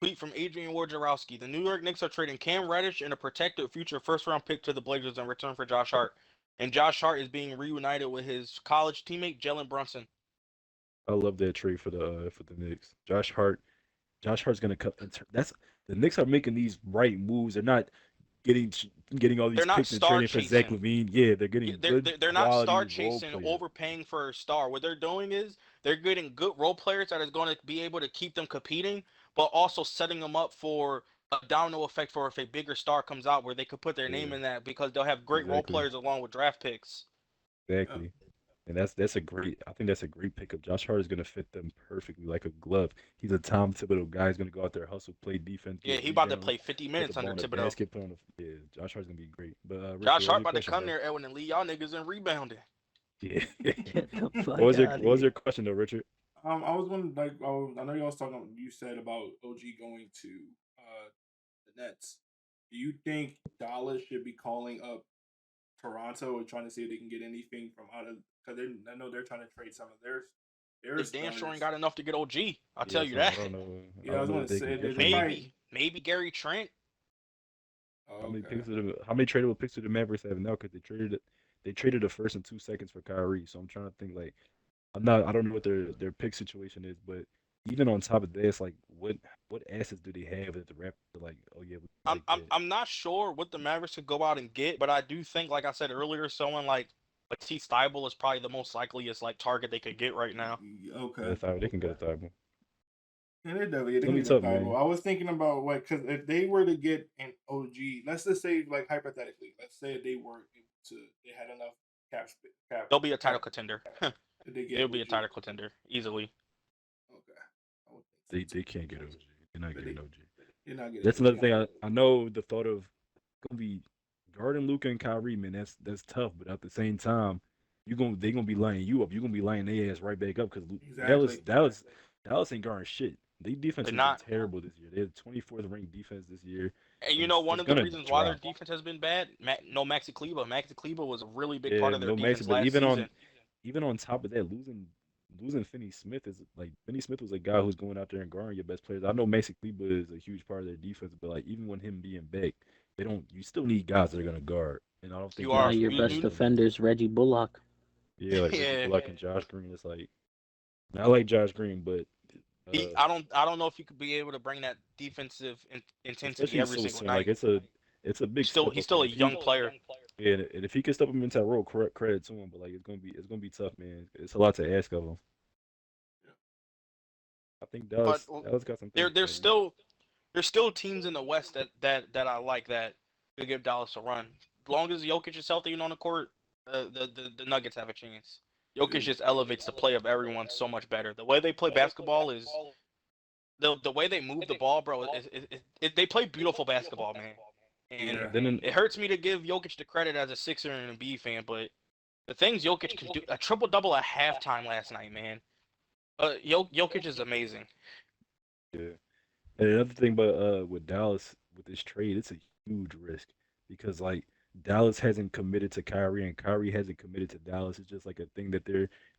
tweet from Adrian Wojnarowski. The New York Knicks are trading Cam Reddish and a protected future first-round pick to the Blazers in return for Josh Hart. And Josh Hart is being reunited with his college teammate Jalen Brunson. I love that trade for the Knicks. Josh Hart's gonna cut. That's the Knicks are making these right moves. They're not getting getting all They're these not picks and star trading for Zach chasing. Levine. Yeah, they're Yeah, getting They're good they're not quality star role chasing, players. overpaying for a star. What they're doing is they're getting good role players that is going to be able to keep them competing, but also setting them up for a domino effect for if a bigger star comes out where they could put their name Yeah, in that because they'll have great role exactly, players along with draft picks. Yeah. exactly. And that's a great. I think that's a great pickup. Josh Hart is gonna fit them perfectly like a glove. He's a Tom Thibodeau guy. He's gonna go out there, hustle, play defense, Yeah, get he about to rebounds, play 50 put the minutes ball under in the Thibodeau. basket, put on the. Yeah, Josh Hart's gonna be great. But Richard, Josh what was Hart your about to question, come bro? there, Edwin, and lead y'all niggas in rebounding. Yeah. Get the What fuck was your out of What was here. your question though, Richard? I was wondering, like, I know y'all was talking. You said about OG going to the Nets. Do you think Dallas should be calling up Toronto and trying to see if they can get anything from out of? Because I know they're trying to trade some of their They damn sure ain't stars. got enough to get OG. I'll Yeah, tell you so I that. don't know. I Yeah, I don't was know going what to they can say get they from him. might. Maybe Gary Trent. Oh, How many okay. picks did how many tradable picks do the Mavericks have now? Because they traded the first and 2 seconds for Kyrie. So I'm trying to think like I don't know what their pick situation is, but even on top of that, it's like what assets do they have that the Raptors are like, oh yeah, we I'm like I'm that. I'm not sure what the Mavericks could go out and get, but I do think, like I said earlier, someone like T. Steibel is probably the most likeliest like target they could get right now. Okay. They can get a Thibault. Yeah, they It's gonna can be get a tough, Thibault. man. I was thinking about what, because if they were to get an OG, let's just say, like, hypothetically, let's say they were able to, they had enough They'll be a title cap. contender. Did they get They'll be a OG? title contender easily. Okay, I would think so They too. can't get OG. They're not But getting OG. they're not getting That's another OG. thing. I know the thought of gonna be guarding Luca and Kyrie, man. That's tough. But at the same time, they gonna be lining you up. You gonna be lining their ass right back up because Exactly. Dallas ain't guarding shit. Their defense They're has been not. terrible this year. They had 24th ranked defense this year, And and you know, one it's of the gonna reasons why their drop. defense has been bad, no Maxi Kleber. Maxi Kleber was a really big part Yeah, of their no Maxi, defense but last season. even on top of that, losing Finney Smith is like Finney Smith was a guy who's going out there and guarding your best players. I know Maxi Kleber is a huge part of their defense, but like even when him being back, they don't. You still need guys that are gonna guard, and I don't think You Now are Dallas your really best has you, them. defender's Reggie Bullock. Yeah, like Reggie yeah. Bullock and Josh Green. It's like I like Josh Green, but He, uh, I don't know if you could be able to bring that defensive intensity especially every so single soon, like night. it's a big step He's up, and still a if he young player. yeah, and if he can step up into that role, credit to him. But like it's gonna be tough, man. It's a lot to ask of him. I think But Dallas got some there things there's going on. still there's still teams in the West that I like that could give Dallas a run. As long as Jokic is healthy and on the court, the Nuggets have a chance. Jokic Yeah. just elevates the play of everyone so much better. The way they play basketball is the way they move the ball, bro. They play beautiful basketball, man. And Yeah. Then in, it hurts me to give Jokic the credit as a Sixer and a B fan, but the things Jokic can do, a triple double at halftime last night, man. Jokic is amazing. yeah. And another thing, but with Dallas with this trade, it's a huge risk because like Dallas hasn't committed to Kyrie and Kyrie hasn't committed to Dallas. It's just like a thing that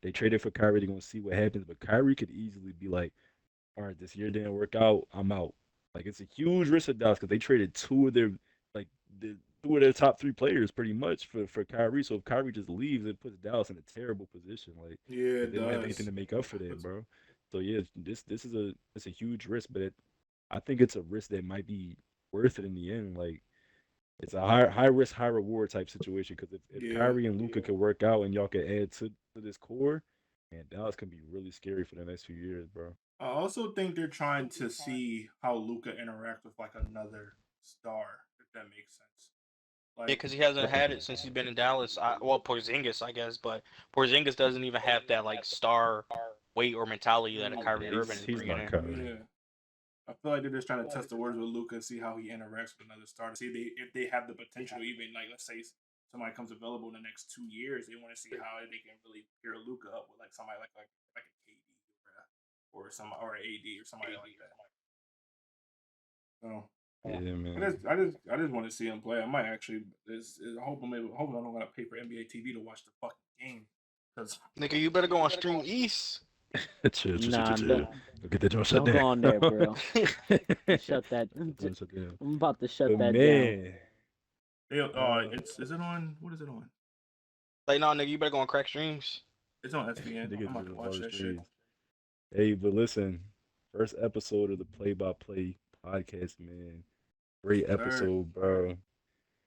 they traded for Kyrie. They're gonna see what happens, but Kyrie could easily be like, all right, this year didn't work out. I'm out. Like it's a huge risk for Dallas because they traded like the two of their top three players pretty much for Kyrie. So if Kyrie just leaves, it puts Dallas in a terrible position. Like Yeah, because it they don't have anything does. to make up for that, But bro. So yeah, this is a huge risk, but I think it's a risk that might be worth it in the end. Like it's a high risk, high reward type situation. Because if Yeah. Kyrie and Luca could work out and y'all could add to this core, man, Dallas can be really scary for the next few years, bro. I also think they're trying to see how Luca interacts with like another star, if that makes sense. Yeah, Like, because he hasn't had it since he's been in Dallas. Well, Porzingis, I guess, but Porzingis doesn't even have that like star weight or mentality that a Kyrie Irving is He's bringing not in. Kyrie. yeah, I feel like they're just trying to test the words with Luca, see how he interacts with another star, to see if they have the potential. Even like, let's say somebody comes available in the next 2 years, they want to see how they can really pair Luca up with like somebody like a KD or some or AD or somebody like that. So Yeah, I man. just want to see him play. I might actually. I hope I'm not gonna pay for NBA TV to watch the fucking game. Cause Nigga, you better go on Stream East. Chill. Nah, Go get that joint shut don't go down. on there, bro. Shut that. Shut down. I'm about to shut But that down. man, it's is it on? What is it on? Like, no, nigga, you better go on Crack Streams. It's on SBN. niggas I'm about to doing all watch the that shit. streams. Hey, but listen, first episode of the Play by Play podcast, man. Great Yes, sir. episode, bro.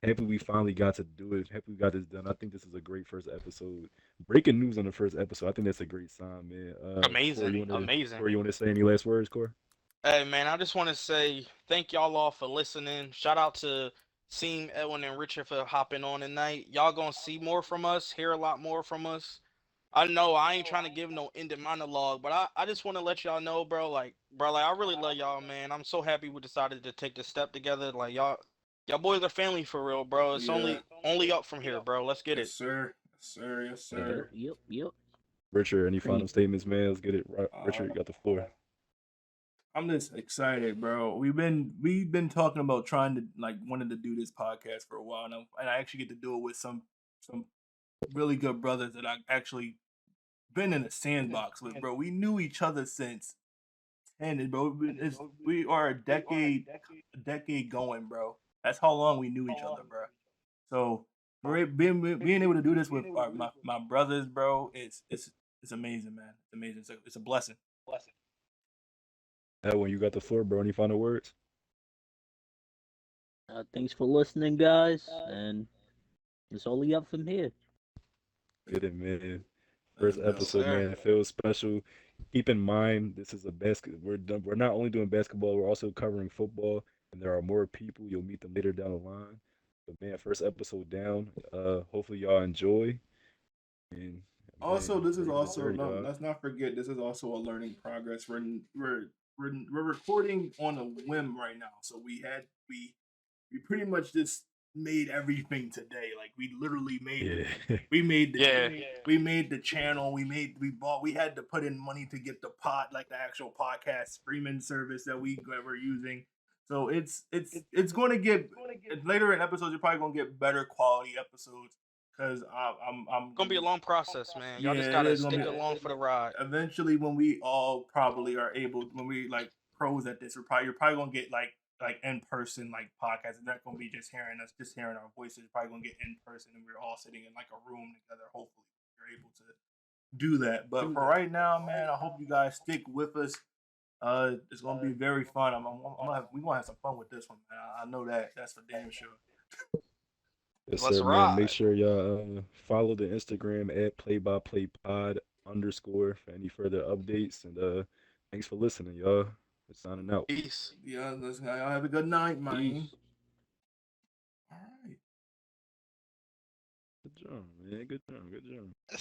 Happy we finally got to do it. Happy we got this done. I think this is a great first episode. Breaking news on the first episode. I think that's a great sign, man. Amazing, amazing. Corey, you want to say any last words, Corey? Hey, man, I just want to say thank y'all all for listening. Shout out to Naseem, Edwin, and Richard for hopping on tonight. Y'all gonna see more from us, hear a lot more from us. I know I ain't trying to give no ended monologue, but I just want to let y'all know, bro. Like, I really love y'all, man. I'm so happy we decided to take this step together. Like, y'all boys are family for real, bro. It's Yeah. only up from here, bro. Let's get Yes, it. sir. Yes, sir. Yes, sir. Yep. Richard, any final statements, man? Let's get it. Richard, you got the floor. I'm just excited, bro. We've been talking about trying to wanting to do this podcast for a while now, and I actually get to do it with some really good brothers that I actually been in a sandbox with, bro. We knew each other since 10, bro. We are a decade going, bro. That's how long we knew each other, bro. So being able to do this with my brothers, bro, it's amazing, man. It's amazing. It's a blessing. When you got the floor, bro. Any final words? Thanks for listening, guys, and it's only up from here. Get it, man. First That's dope. episode, man. It feels special. Keep in mind, this is a We're not only doing basketball, we're also covering football, and there are more people. You'll meet them later down the line. But man, first episode down. Hopefully y'all enjoy. And Also, man, this is ready for also dessert, y'all. let's not forget this is also a learning progress. We're recording on a whim right now, so we pretty much just made everything today. Like we literally made Yeah. we made the Yeah. we made the channel. We had to put in money to get the like the actual podcast streaming service that we're using. So it's going to get later in episodes. You're probably going to get better quality episodes because I'm Gonna be a long process, man. Y'all just Yeah, it gotta is gonna stick be- along for the ride. eventually when we all probably are able when we like pros at this, you're probably gonna get like in person like podcasts. It's not gonna be just hearing our voices. You're probably gonna get in person and we're all sitting in like a room together. Hopefully you're able to do that. But for right now, man, I hope you guys stick with us. It's gonna be very fun. We're gonna have some fun with this one, man. I know that's for damn sure. Yes, Let's sir, man. Make ride. sure y'all follow the Instagram at playbyplaypod_ for any further updates. And thanks for listening, y'all. We're signing out. Peace. Yeah, listen, y'all have a good night, man. Peace. All right. Good job, man. Good job.